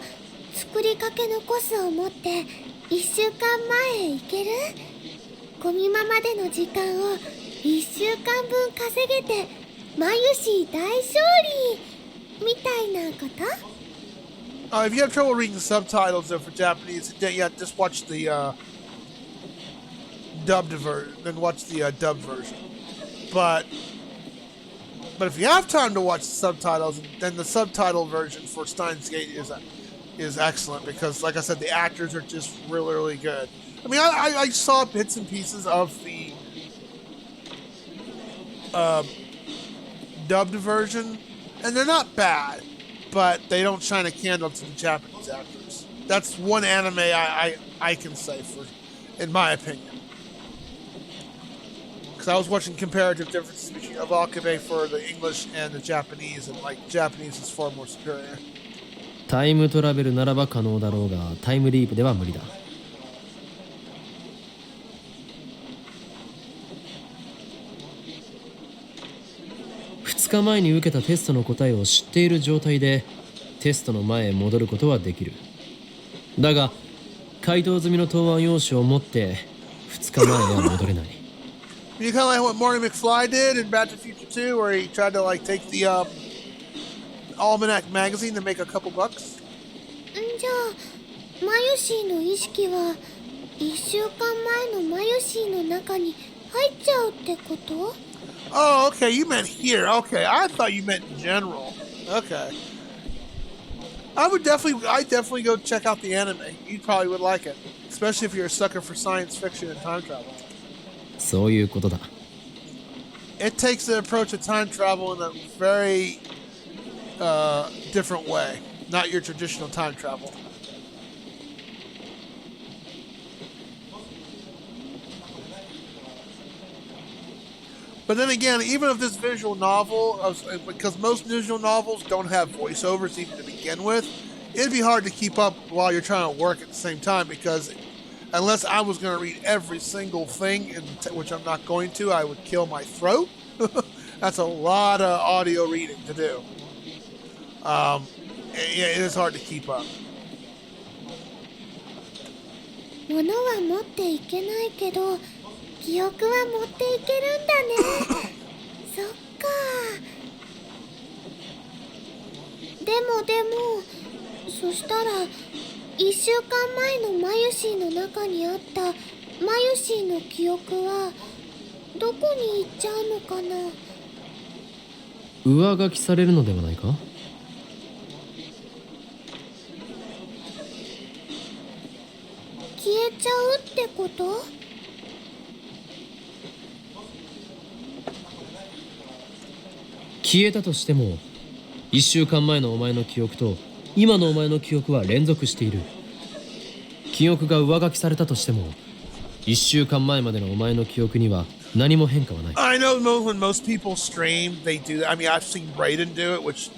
作りかけのコスを持って1週間前へ行ける？ゴミマまでの時間を1週間分稼げてマユシー大勝利みたいなこと？ If you have trouble reading subtitles though for Japanese, yeah, just watch the dubbed version, then watch the dubbed version. But if you have time to watch the subtitles, then the subtitle version for Steins Gate is excellent because, like I said, the actors are just really, really good. I mean, I saw bits and pieces of the dubbed version, and they're not bad, but they don't shine a candle to the Japanese actors. That's one anime I can say for, in my opinion. Because I was watching comparative differences between of Akabe for the English and the Japanese, and like Japanese is far more superior. タイムトラベルならば可能だろうが、タイムリープでは無理だ。2日前に受けたテストの答えを知っている状態でテストの前へ戻ることはできる。だが回答済みの答案用紙を持って2日前へは戻れない。You kind of like what Marty McFly did in Back to the Future 2, where he tried to like take the Almanac magazine to make a couple bucks. じゃあマユシーの意識は1週間前のマユシーの中に入っちゃうってこと？ Oh, okay, you meant here. Okay, I thought you meant in general. Okay. I definitely go check out the anime. You probably would like it, especially if you're a sucker for science fiction and time travel. そういうことだ。It takes the approach of time travel in a very different way, not your traditional time travel. But then again, even if this visual novel, because most visual novels don't have voiceovers even to begin with, it'd be hard to keep up while you're trying to work at the same time, because unless I was going to read every single thing, which I'm not going to, I would kill my throat. That's a lot of audio reading to do. It is hard to keep up. 物は持っていけないけど記憶は持っていけるんだね。そっか。でもそしたら1週間前のマユシーの中にあったマユシーの記憶はどこに行っちゃうのかな。上書きされるのではないか？消えちゃうってこと？消えたとしても1週間前のお前の記憶と今のお前の記憶は連続している。記憶が上書きされたとしても1週間前までのお前の記憶には何も変化はない。 I know when most people stream, they do that. I mean, I've seen Brayden do it, which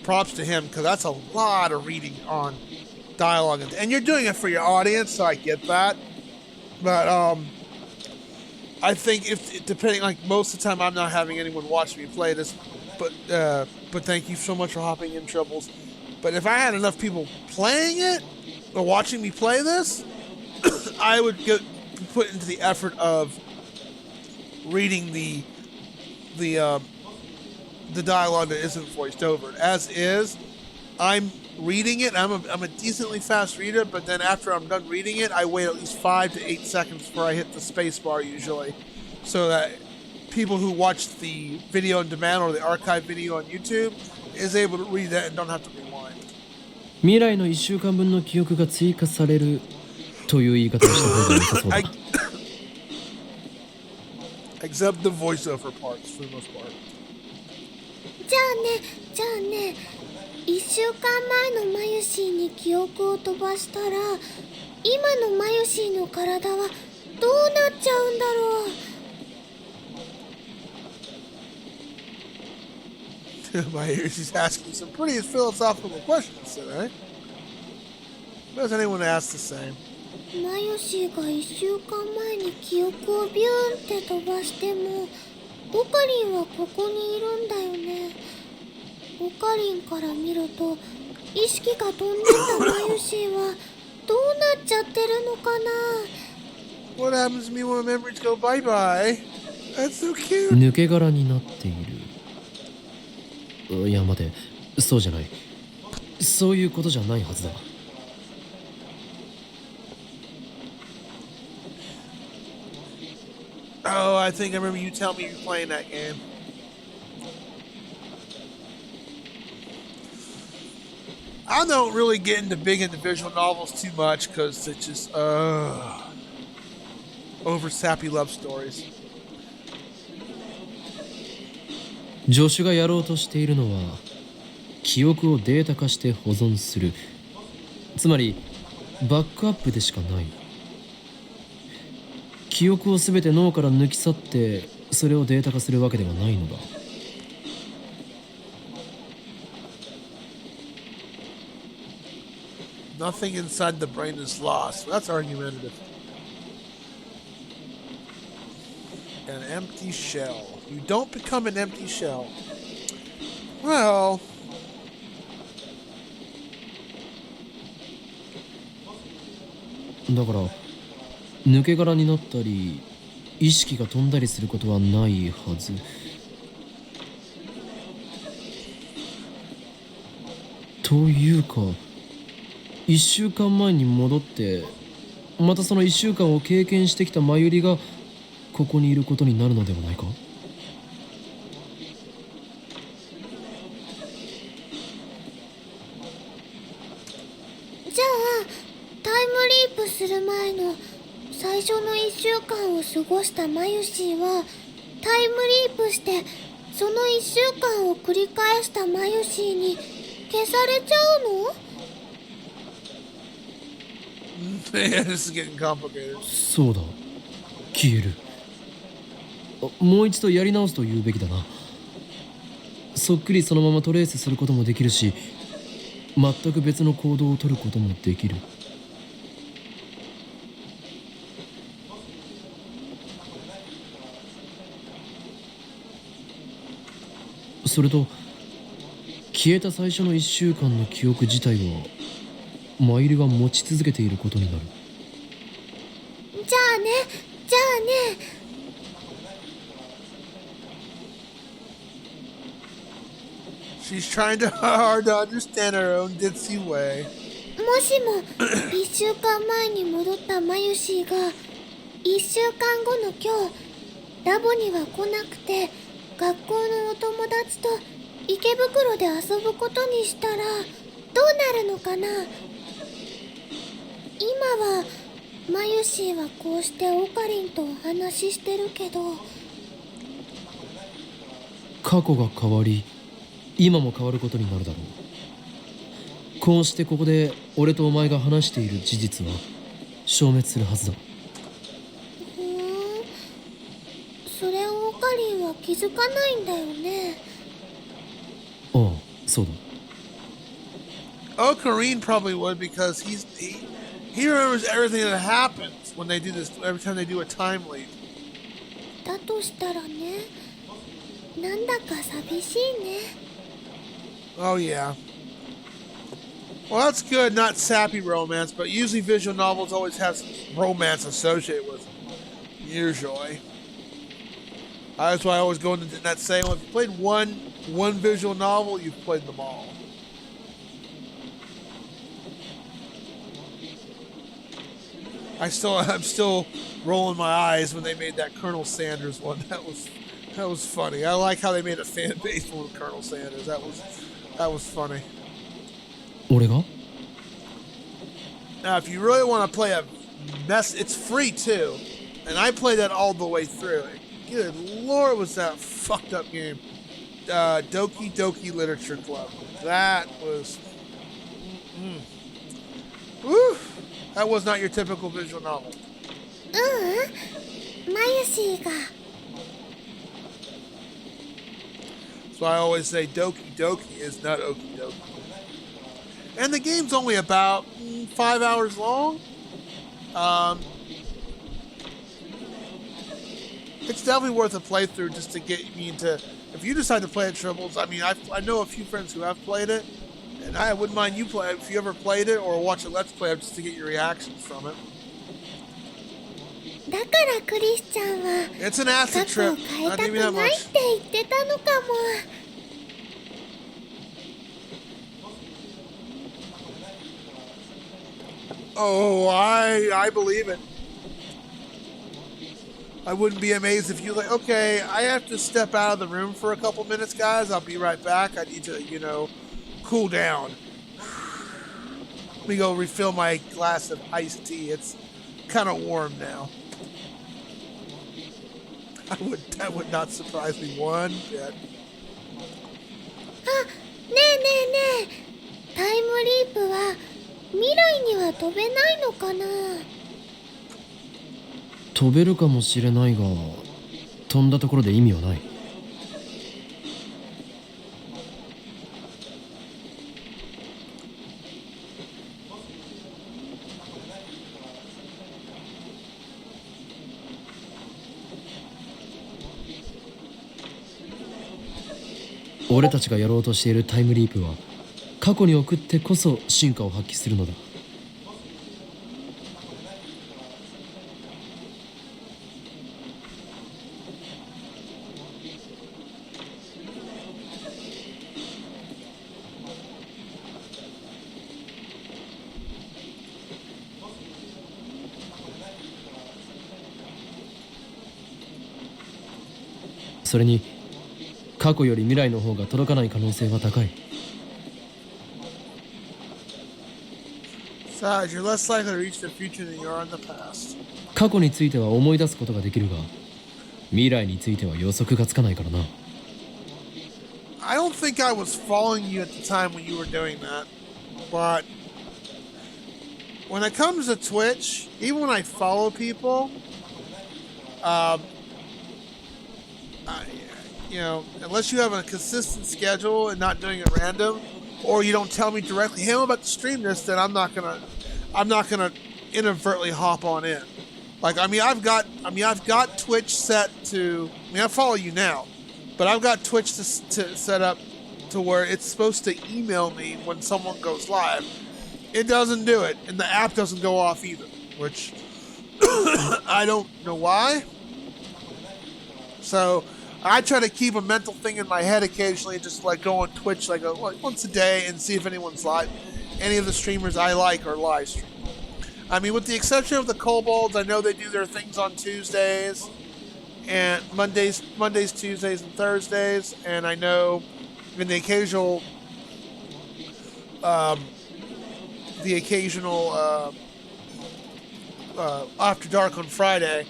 props to him, because that's a lot of reading on dialogue. And you're doing it for your audience, so I get that. But I think if depending, like most of the time, I'm not having anyone watch me play this. But thank you so much for hopping in, Troubles. But if I had enough people playing it or watching me play this, I would put into the effort of reading the dialogue that isn't voiced over. As is, I'm reading it. I'm a decently fast reader, but then after I'm done reading it, I wait at least 5 to 8 seconds before I hit the space bar usually, so that people who watch the video on demand or the archive video on YouTube is able to read that and don't have to rewind. 未来の1週間分の記憶が追加されるという言い方をした方が良さそうだ。Except the voiceover parts for the most part. じゃあね、1週間前のマユシーに記憶を飛ばしたら今のマユシーの体はどうなっちゃうんだろう。My ears, she's asking some pretty philosophical questions today. Does anyone ask the same? マユシーが1週間前に記憶をビューンって飛ばしてもオカリンはここにいるんだよね。オカリンから見ると意識が飛んでたマユシーはどうなっちゃってるのかな。 What happens to me when my memories go bye-bye? That's so cute. 抜け殻になっている。いや待て、そうじゃない。そういうことじゃないはずだ。Oh, I think I remember you telling me you're playing that game. I don't really get into big individual novels too much because it's just over sappy love stories. 助手がやろうとしているのは記憶をデータ化して保存する、つまりバックアップでしかない。記憶を全て脳から抜き去ってそれをデータ化するわけではないのだ。Nothing inside the brain is lost. That's argumentative. An empty shell. You don't become an empty shell. Well, だから抜け殻になったり意識が飛んだりすることはないはず。というか1週間前に戻ってまたその1週間を経験してきた真由里がここにいることになるのではないか。じゃあタイムリープする前の最初の1週間を過ごしたマユシーはタイムリープしてその1週間を繰り返したマユシーに消されちゃうのyeah, this is getting complicated. そうだ、消える。もう一度やり直すと言うべきだな。そっくりそのままトレースすることもできるし全く別の行動をとることもできる。それと消えた最初の1週間の記憶自体はマイルが持ち続けていることになる。じゃあねじゃあね。She's trying to hard to understand her own ditzy way. もしも1週間前に戻ったマユシーが1週間後の今日ラボには来なくて学校のお友達と池袋で遊ぶことにしたらどうなるのかな。今はマユシーはこうしてオカリンとお話ししてるけど過去が変わり今も変わることになるだろう。こうしてここで俺とお前が話している事実は消滅するはずだ。それをオカリンは気づかないんだよね。ああ、そうだ。Oh, Kareem probably would because he remembers everything that happens when they do this every time they do a time leap. だとしたらね、なんだか寂しいね。Oh yeah. Well, that's good, not sappy romance, but usually visual novels always have some romance associated with them. Usually. That's why I always go into that saying, well, if you played one visual novel, you've played them all. I'm still rolling my eyes when they made that Colonel Sanders one. That was funny. I like how they made a fan base with Colonel Sanders. That was funny. 俺が Now, if you really want to play a mess, it's free too. And I played that all the way through. Good lord, was that a fucked up game. Doki Doki Literature Club. That was... Woo! That was not your typical visual novel. マユシーが So I always say Doki Doki is not Oki Doki. And the game's only about 5 hours long. It's definitely worth a playthrough just to get me into... If you decide to play it, Tribbles, I mean, I know a few friends who have played it. And I wouldn't mind you play it if you ever played it or watch a Let's Play just to get your reactions from it. だからクリスちゃんは It's an 過 acid 去を trip. 変え Not た even く that ないっ much. て言ってたのかも。Oh, I believe it. I wouldn't be amazed if you like, okay, I have to step out of the room for a couple minutes, guys. I'll be right back. I need to, cool down. Let me go refill my glass of iced tea. It's kind of warm now. That would not surprise me one bit. ねえねえねえ、タイムリープは未来には飛べないのかな？飛べるかもしれないが、飛んだところで意味はない。俺たちがやろうとしているタイムリープは過去に送ってこそ進化を発揮するのだ。それに過去より未来の方が届かない可能性は高い。Besides, you're less likely to reach the future than you are in the past. 過去については思い出すことができるが、未来については予測がつかないからな。I don't think I was following you at the time when you were doing that, but when it comes to Twitch, even when I follow people, unless you have a consistent schedule and not doing it random, or you don't tell me directly, hey, I'm about to stream this, then I'm not gonna inadvertently hop on in. Like, I've got Twitch set to. I follow you now, but I've got Twitch to set up to where it's supposed to email me when someone goes live. It doesn't do it, and the app doesn't go off either, which I don't know why. So I try to keep a mental thing in my head occasionally, just like go on Twitch like once a day and see if anyone's live. Any of the streamers I like are live streaming. With the exception of the Kobolds, I know they do their things on Tuesdays and Mondays, Tuesdays, and Thursdays, and I know in the occasional After Dark on Friday,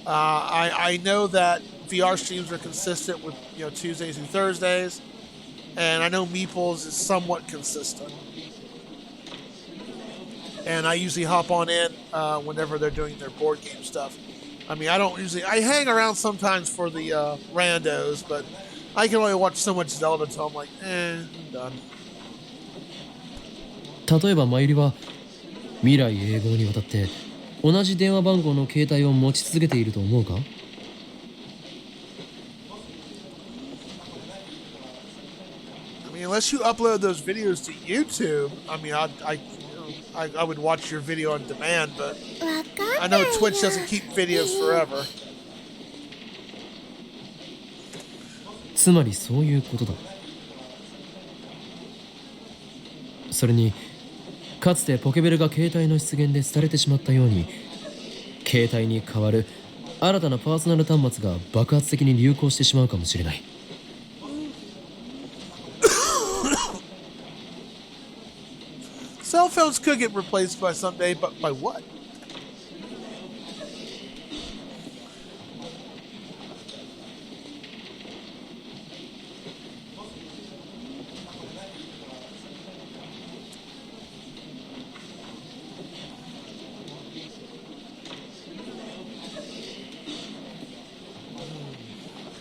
I know that VR streams are consistent with Tuesdays and Thursdays, and I know Meeples is somewhat consistent. And I usually hop on in whenever they're doing their board game stuff. I hang around sometimes for the randos, but I can only watch so much Zelda until I'm like, I'm done. 例えばマユリは未来永劫にわたって同じ電話番号の携帯を持ち続けていると思うか？ Unless you upload those videos to YouTube, I would watch your video on demand, but I know Twitch doesn't keep videos forever. つまりそういうことだ。それにかつてポケベルが携帯の出現で廃れてしまったように、携帯に代わる新たなパーソナル端末が爆発的に流行してしまうかもしれない。Cell phones could get replaced by someday, but by what?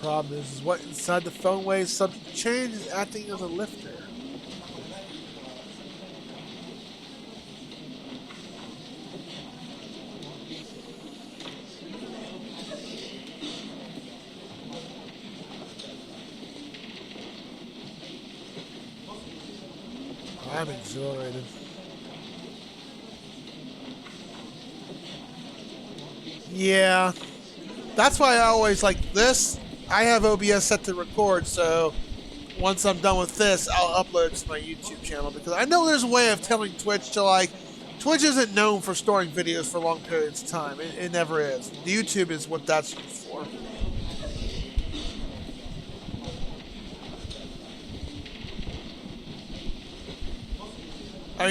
Problem is what inside the phone weighs subject to change is acting as a lifter. I'm exhilarated. Yeah. That's why I always like this. I have OBS set to record, so once I'm done with this, I'll upload it to my YouTube channel, because I know there's a way of telling Twitch to Twitch isn't known for storing videos for long periods of time. It never is. YouTube is what that's used for.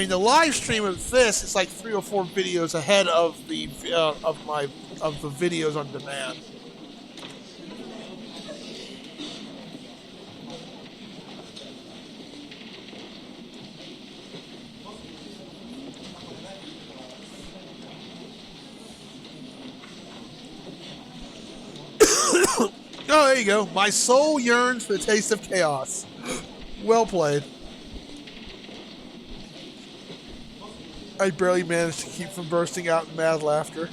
The live stream of this is like 3 or 4 videos ahead of the videos on demand. you go. My soul yearns for the taste of chaos. Well played. I barely managed to keep from bursting out in mad laughter.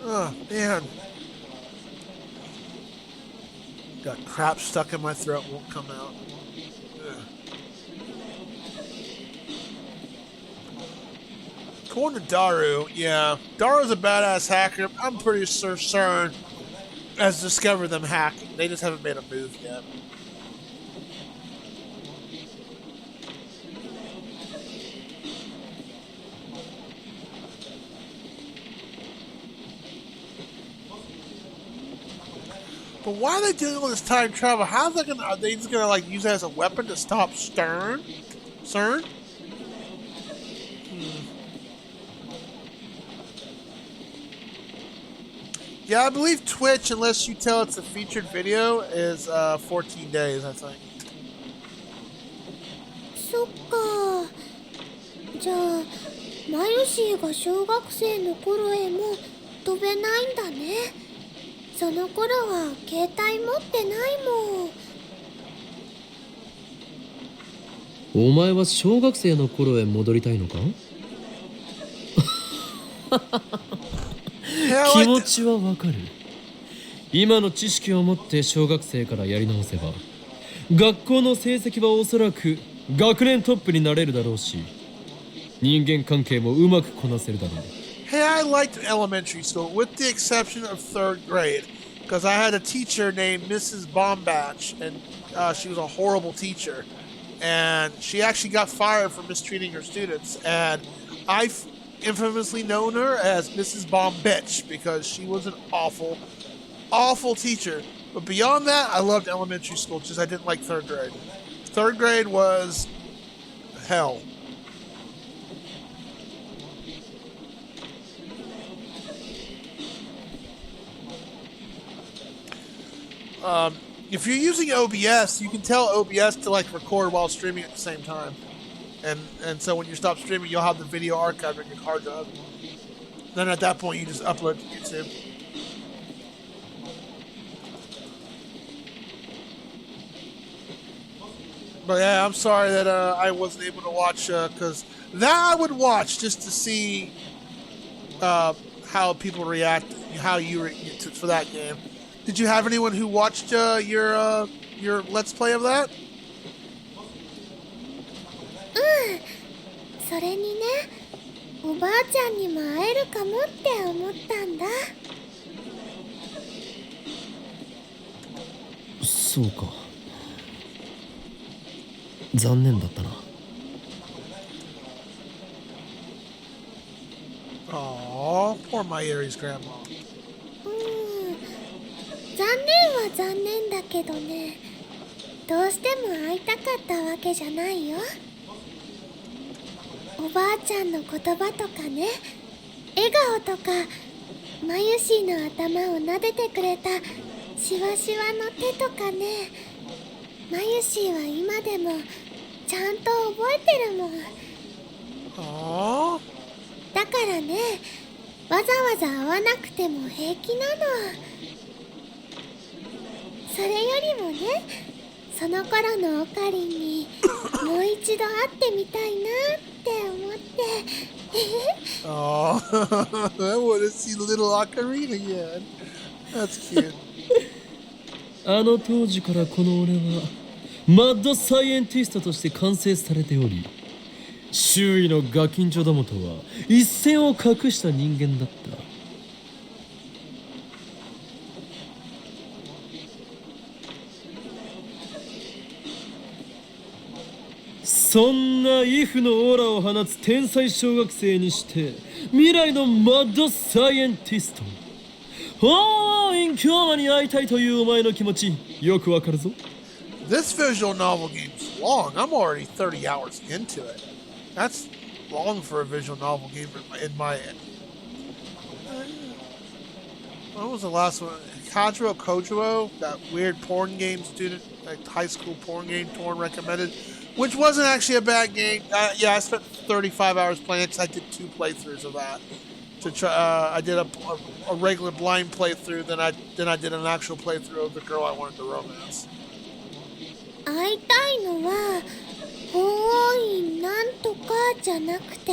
Oh, man. Got crap stuck in my throat, won't come out. Ugh. According to Daru, yeah, Daru's a badass hacker. I'm pretty sure CERN has discovered them hacking. They just haven't made a move yet. But why are they doing all this time travel? How's that gonna? Are they just gonna like use that as a weapon to stop CERN? Yeah, I believe Twitch, unless you tell it's a featured video, is 14 days, I think. そっか。じゃあマユシーが小学生の頃へも飛べないんだね。その頃は携帯持ってないもん。お前は小学生の頃へ戻りたいのか？気持ちはわかる。今の知識を持って小学生からやり直せば、学校の成績はおそらく学年トップになれるだろうし、人間関係もうまくこなせるだろう。Hey, I liked elementary school, with the exception of 3rd grade, because I had a teacher named Mrs. Bombach, and she was a horrible teacher, and she actually got fired for mistreating her students, and I've infamously known her as Mrs. Bombitch, because she was an awful, awful teacher. But beyond that, I loved elementary school, just I didn't like 3rd grade. 3rd grade was hell. If you're using OBS, you can tell OBS to like record while streaming at the same time, and so when you stop streaming, you'll have the video archived on your hard drive. Then at that point, you just upload to YouTube. But yeah, I'm sorry that I wasn't able to watch, because that I would watch just to see how people react, how you react for that game. Did you have anyone who watched your Let's Play of that? それにね、おばあちゃんにも会えるかもって思ったんだ。そうか。残念だったな。Aww, poor Mayuri's grandma. 残念は残念だけどね、どうしても会いたかったわけじゃないよ。おばあちゃんの言葉とかね、笑顔とか、マユシーの頭を撫でてくれたシワシワの手とかね、マユシーは今でもちゃんと覚えてるもん。Aww. だからね、わざわざ会わなくても平気なの。それよりもね、その頃のオカリンにもう一度会ってみたいなって思って。Oh, I want to see little Ocarina again. That's cute. あの当時からこの俺はマッドサイエンティストとして完成されており、周囲のガキンチョどもとは一線を画した人間だった。そんなイフのオーラを放つ天才小学生にして未来のマッドサイエンティスト。おー、インキョーマに会いたいというお前の気持ちよくわかるぞ。This visual novel game's long. I'm already 30 hours into it. That's long for a visual novel game in my What was the last one? Kajiro Kojuo, that weird porn game student, like high school porn game Torn recommended, which wasn't actually a bad game. Yeah, I spent 35 hours playing it because I did 2 playthroughs of that. To try, I did a regular blind playthrough, then I did an actual playthrough of the girl I wanted to romance. 会いたいのは多いなんとかじゃなくて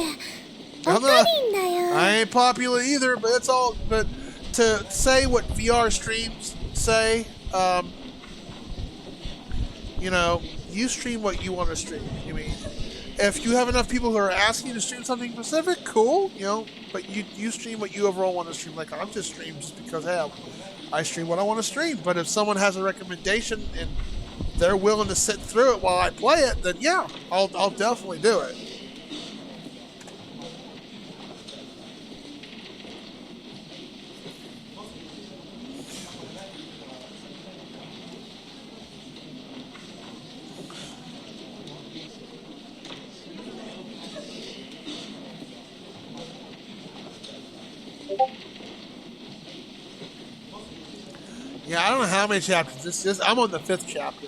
おかりんだよ。 I ain't popular either, but it's all. But to say what VR streams say, you know, you stream what you want to stream. I mean, if you have enough people who are asking you to stream something specific, cool, you know. But you stream what you overall want to stream. Like I'm just streaming just because hey, I stream what I want to stream. But if someone has a recommendation and they're willing to sit through it while I play it, then yeah, I'll definitely do it. Yeah, I don't know how many chapters this is. I'm on the 5th chapter.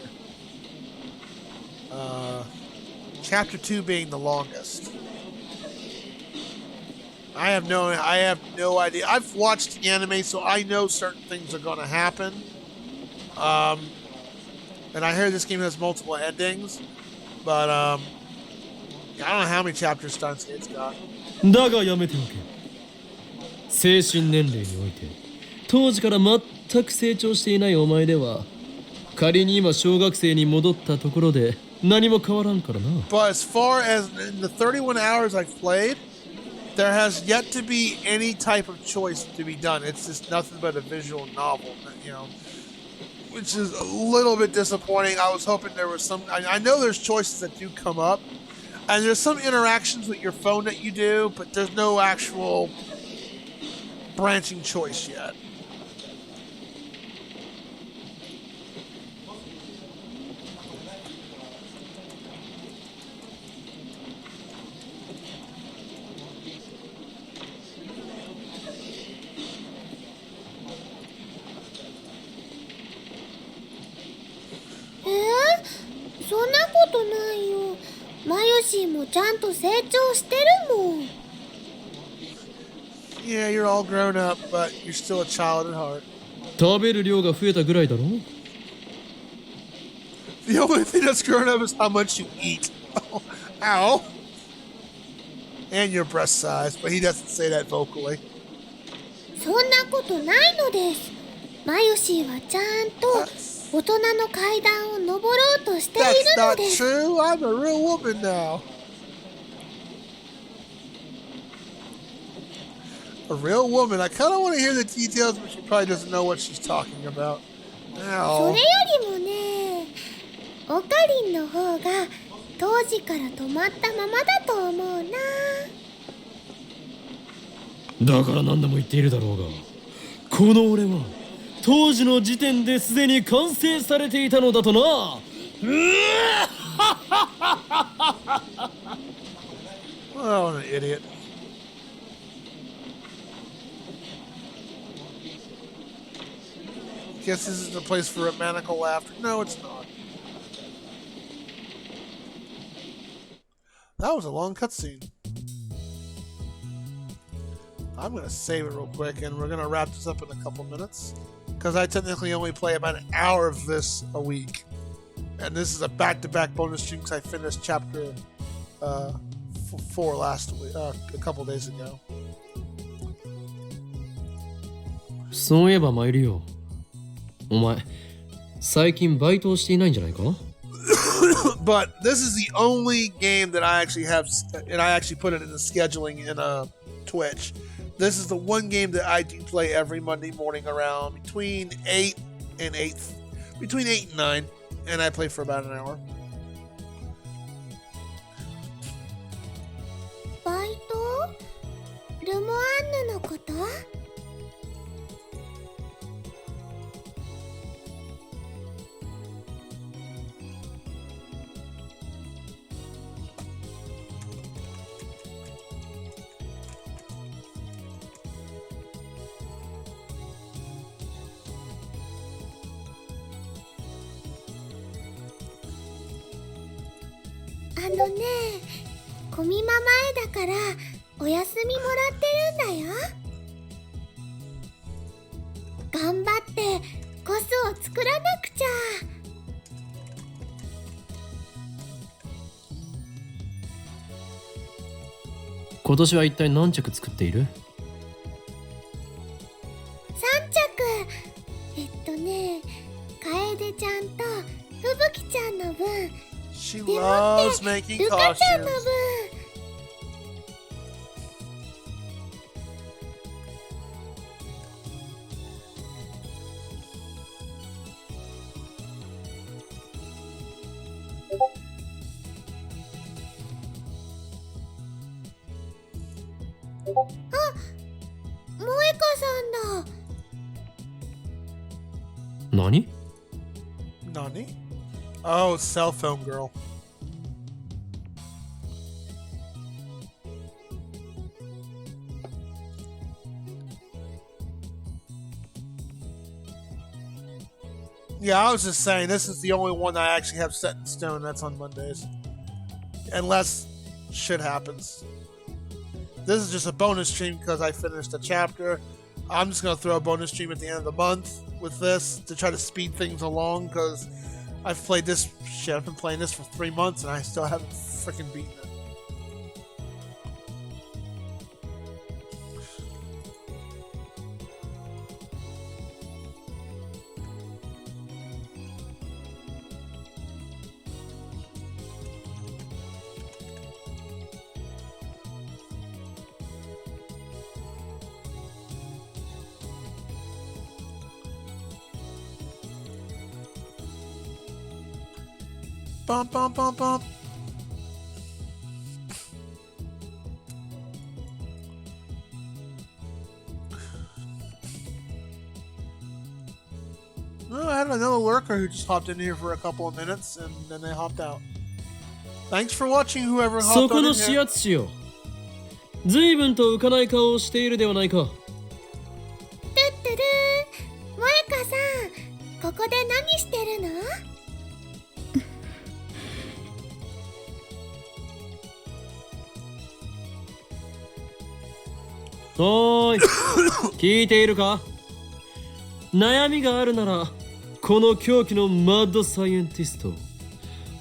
Chapter 2 being the longest. I have no idea. I've watched anime, so I know certain things are going to happen. And I hear this game has multiple endings, but I don't know how many chapters Steins got. だがやめておけ。精神年齢において当時から全く成長していないお前では仮に今小学生に戻ったところで何も変わらんからな。 But as far as in the 31 hours I've played, there has yet to be any type of choice to be done. It's just nothing but a visual novel, you know, which is a little bit disappointing. I was hoping there was some. I know there's choices that do come up, and there's some interactions with your phone that you do, but there's no actual branching choice yet. Eh? そんなことないよ。マヨシーもちゃんと成長してるもん。 Yeah, you're all grown up, but you're still a child at heart. 食べる量が増えたぐらいだろ。 The only thing that's grown up is how much you eat. Ow. And your breast size, but he doesn't say that vocally. そんなことないのです。マヨシーはちゃんと大人の階段を登ろうとしてい That's るの not です。 true. I'm a real woman now. A real woman. I kind of want to hear the details, but she probably doesn't know what she's talking about. そ Ow. れよりもね、オカリンの方が当時から止まったままだと思うな。だから何度も言っているだろうがこの俺は当時の時点ですでに完成されていたのだとな。 Oh, what an idiot. Guess this is the place for romantical laughter. No, it's not. That was a long cutscene. I'm going to save it real quick, and we're going to wrap this up in a couple minutes. Because I technically only play about an hour of this a week. And this is a back-to-back bonus stream because I finished chapter 4 last week, a couple days ago. そういえば参るよ。お前最近バイトをしていないんじゃないか？ But this is the only game that I actually have, and I actually put it in the scheduling in Twitch. This is the one game that I do play every Monday morning around between 8 and 8, between 8 and 9, and I play for about an hour. バイト？ルモアンヌのこと？のね、コミマ前だからお休みもらってるんだよ。頑張ってコスを作らなくちゃ。今年は一体何着作っている？3着。楓ちゃんと吹雪ちゃんの分、 She でもって loves making ルカちゃんの costumes. 分。萌香さんだ。何？ Nani? Oh, cell phone girl. Yeah, I was just saying, this is the only one I actually have set in stone. That's on Mondays. Unless shit happens. This is just a bonus stream because I finished a chapter. I'm just going to throw a bonus stream at the end of the month with this to try to speed things along because I've played this shit. I've been playing this for 3 months and I still haven't freaking beaten it. Bump, bump, bump, bump. Well, I had another lurker who just hopped in here for a couple of minutes and then they hopped out. Thanks for watching, whoever そ hopped こ on の in 視 here. 圧師よ。随分と浮かない顔をしているではないか。トゥットゥルー、萌香さん、ここで何してるの？おーい聞いているか？悩みがあるならこの狂気のマッドサイエンティスト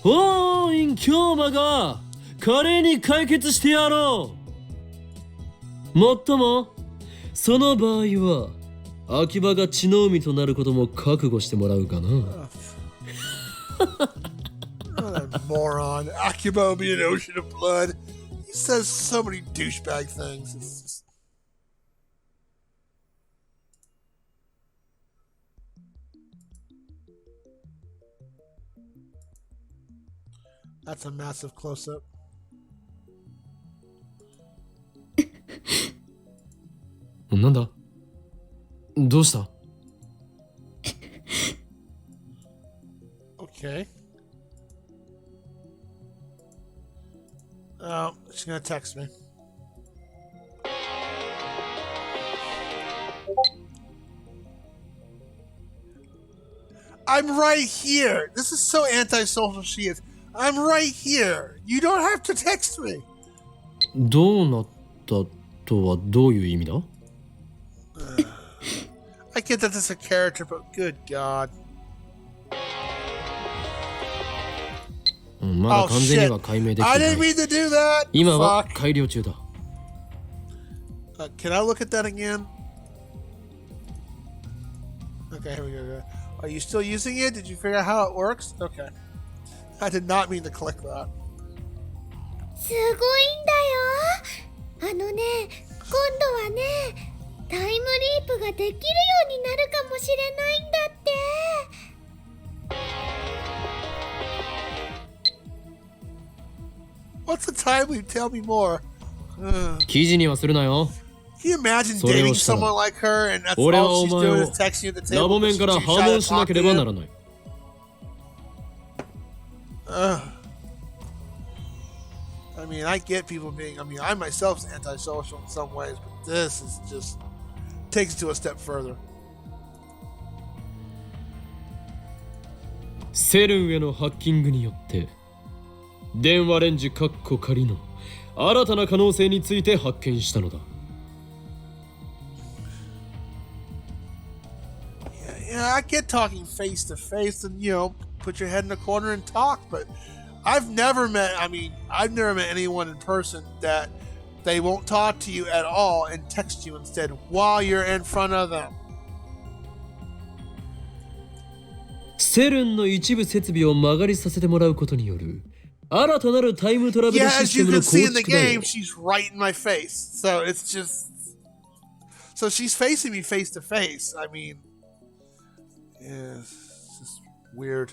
オーイン京馬が華麗に解決してやろう。もっともその場合は秋葉が血の海となることも覚悟してもらうかな。Oh, that moron. Akubo will be an ocean of blood. He says so many douchebag things. It's just... That's a massive close-up. なんだ？どうした？ Okay. Oh, she's gonna text me. I'm right here. This is so antisocial she is. I'm right here. You don't have to text me. どうなったとはどういう意味だ？ I get that this is a character, but good God. まだ Oh 完全に shit. は解明できて I な didn't い。 mean to do that. 今は Fuck. 改良中だ。Can I look at that again? Okay, here we go. Are you still using it? Did you figure out how it works? Okay. I did not mean to click that. すごいんだよ。あのね、今度はね、タイムリープができるようになるかもしれないんだって。What's the time leap? Tell me more. 記事にはするなよ。 Can you imagine それを dating したら someone like her and that's 俺は all お she's 前 doing を is texting you at the ラ table ボ because 面 she's から too 破 shy 門 to しな talk け to れば you? ならない。I mean, I get people being, I myself is antisocial in some ways, but this is just takes it to a step further. セルンへのハッキングによって電話レンジ仮の新たな可能性について発見したのだ。Yeah, I get talking face to face and, put your head in a corner and talk, but I've never met anyone in person that they won't talk to you at all and text you instead while you're in front of them. セルンの一部設備を曲がりさせてもらうことによる新たなるタイムトラベル Yeah, シ as ステ you ムの can 構 see in the 築だよ。 game, she's right in my face. So it's just... So she's facing me face to face. I mean... Yeah, it's just weird.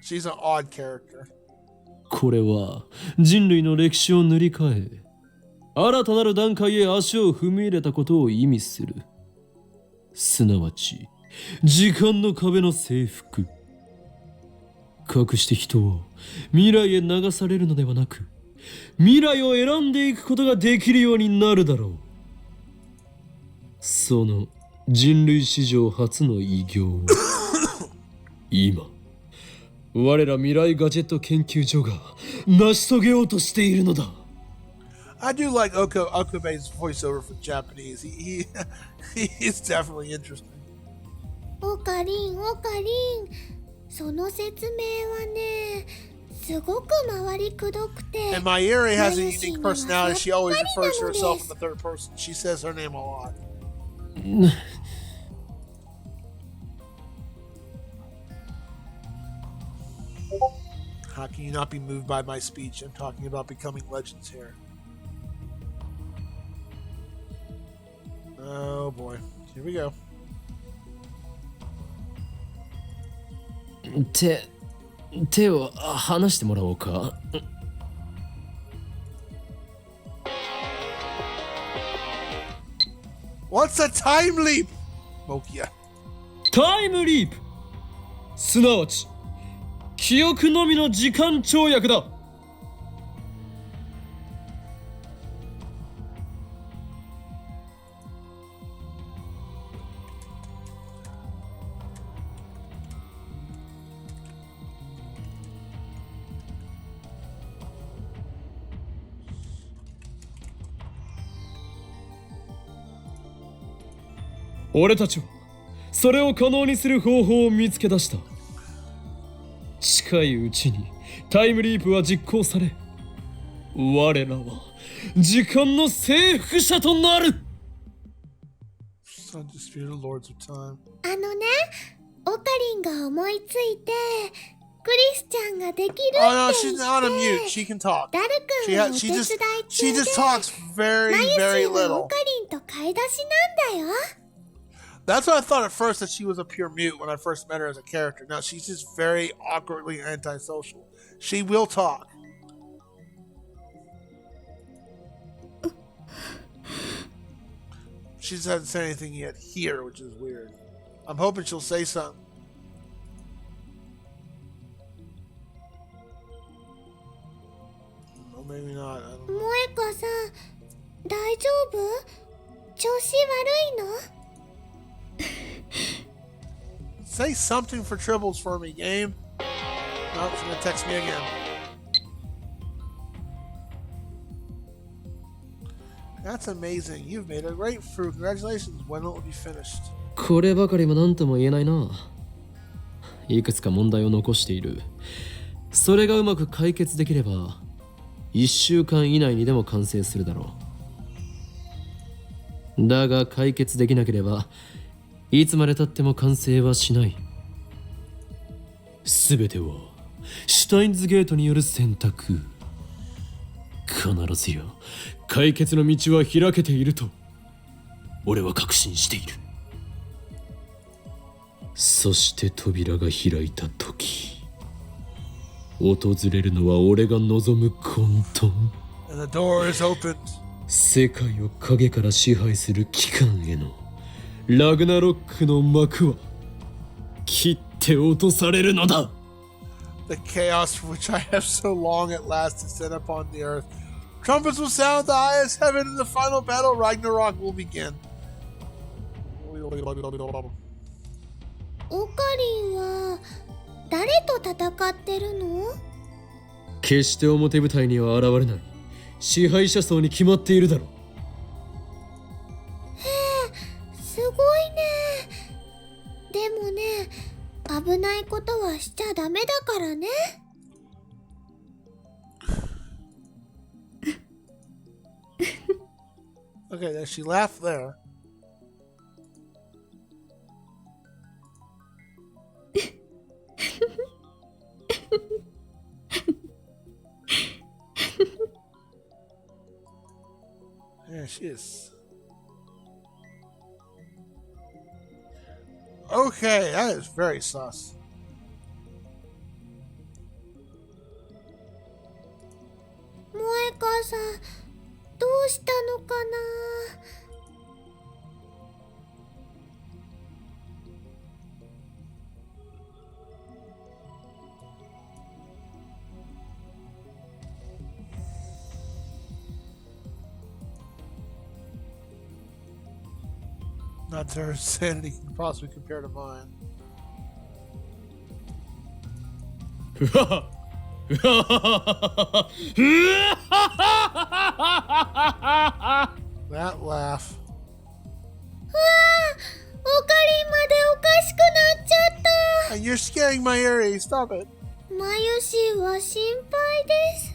She's an odd character. これは人類の歴史を塗り替え、新たなる段階へ足を踏み入れたことを意味する。すなわち、時間の壁の征服。かくして人を未来へ流されるのではなく、未来を選んでいくことができるようになるだろう。その人類史上初の偉業を今、我ら未来ガジェット研究所が成し遂げようとしているのだ。I do like Okabe's voiceover for Japanese. He's definitely interesting. オカリン。その説明はね、すごく回りくどくて。 And Mayuri has a unique personality. She always refers to herself in the third person. She says her name a lot. How can you not be moved by my speech? I'm talking about becoming legends here. Oh boy. Here we go. 手を離してもらおうか。What's a time leap? Mokia. タイムリープ、すなわち記憶のみの時間跳躍だ。俺たちはそれを可能にする方法を見つけ出した。近いうちにタイムリープは実行され、我らは時間の征服者となる。Undisputed Lords of Time. あのね、オカリンが思いついて、クリスちゃんができるって Oh no, 言 she's not on っ mute. て、 She can talk. ダル君のお手伝い She 中 just で、 talks very, マユシ very ーは little. オカリンと買い出しなんだよ。That's what I thought at first, that she was a pure mute when I first met her as a character. Now she's just very awkwardly antisocial. She will talk. She just hasn't said anything yet here, which is weird. I'm hoping she'll say something. Or maybe not. I don't know. 萌香さん、大丈夫？調子悪いの？ Say something for Tribbles for me, game. Nope, she's gonna text me again. That's amazing. You've made a grapefruit. Congratulations. When will it be finished? こればかりも何とも言えないな。いくつか問題を残している。それがうまく解決できれば1週間以内にでも完成するだろう。だが解決できなければいつまでたっても完成はしない。すべてはシュタインズゲートによる選択。必ずや解決の道は開けていると俺は確信している。そして扉が開いた時、訪れるのは俺が望む混沌。 And the door is opened. 世界を影から支配する機関へのラグナロックの幕は切って落とされるのだ。 The chaos for which I have so long at last descend upon the earth. Trumpets will sound the highest heaven, and the final battle, Ragnarok, will begin. オカリンは誰と戦ってるの？決して表舞台には現れない支配者層に決まっているだろう。すごいね。でもね、危ないことはしちゃダメだからね。Okay, then she laughed there. There she is. Okay, that is very sus. 萌歌さん、どうしたのかな。Not to her sanity can possibly compare to mine. That laugh. オカリンまでおかしくなっちゃった。 And you're scaring my ears. Stop it. マユシーは心配です。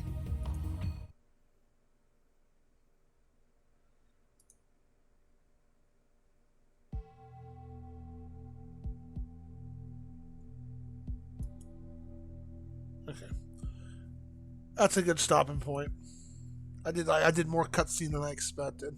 Okay. That's a good stopping point. I did more cutscene than I expected.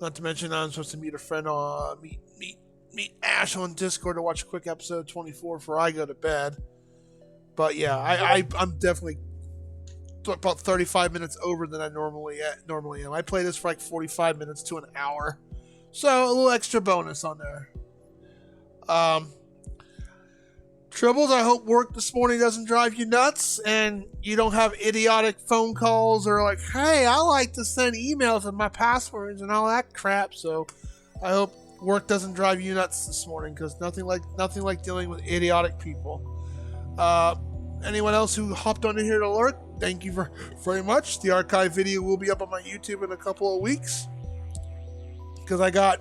Not to mention, I'm supposed to meet a friend on meet Ash on Discord to watch a quick episode 24 before I go to bed. But yeah, I'm definitely about 35 minutes over than I normally am. I play this for like 45 minutes to an hour, so a little extra bonus on there. Tribbles, I hope work this morning doesn't drive you nuts and you don't have idiotic phone calls or like, hey, I like to send emails with my passwords and all that crap. So I hope work doesn't drive you nuts this morning, because nothing like dealing with idiotic people. Anyone else who hopped on in here to lurk, thank you very much. The archive video will be up on my YouTube in a couple of weeks, because I got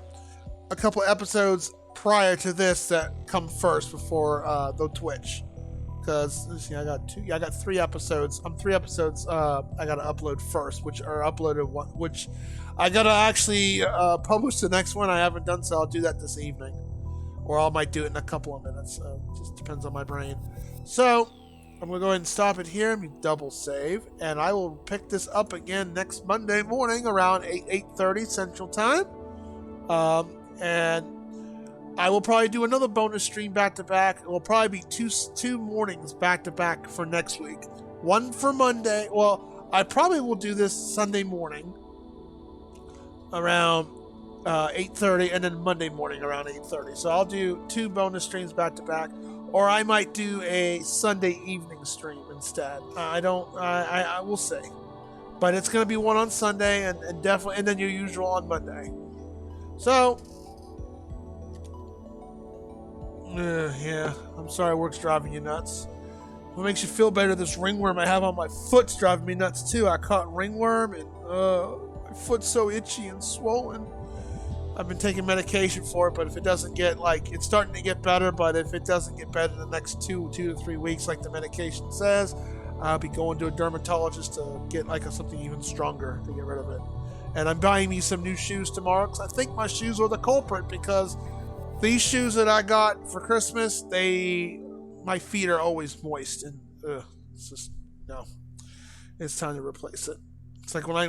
a couple episodes prior to this that come first before the Twitch. Because I got 3 episodes. I gotta upload first, which I gotta actually publish the next one. I haven't done so. I'll do that this evening, or I might do it in a couple of minutes. So it just depends on my brain. So I'm gonna go ahead and stop it here and double save, and I will pick this up again next Monday morning around 8:30 Central Time. And I will probably do another bonus stream back to back. It will probably be two mornings back to back for next week. One for Monday. Well, I probably will do this Sunday morning around 8:30, and then Monday morning around 8:30. So I'll do 2 bonus streams back to back, or I might do a Sunday evening stream instead. I will see, but it's gonna be one on Sunday and definitely, and then your usual on Monday. So. Yeah, I'm sorry work's driving you nuts. What makes you feel better, this ringworm I have on my foot's driving me nuts too. I caught ringworm and my foot's so itchy and swollen. I've been taking medication for it, but if it doesn't get, it's starting to get better, but if it doesn't get better in the next 2 to 3 weeks like the medication says, I'll be going to a dermatologist to get something even stronger to get rid of it. And I'm buying me some new shoes tomorrow, because I think my shoes are the culprit, because these shoes that I got for Christmas, my feet are always moist, and it's just, no. It's time to replace it. It's like when I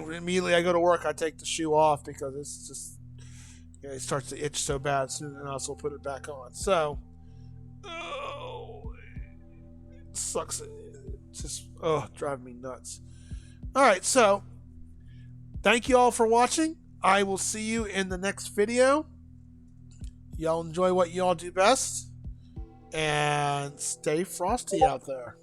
go to work, I take the shoe off because it's just, it starts to itch so bad, soon and I also put it back on. So, it sucks. It's just, driving me nuts. Alright, so, thank you all for watching. I will see you in the next video. Y'all enjoy what y'all do best, and stay frosty out there.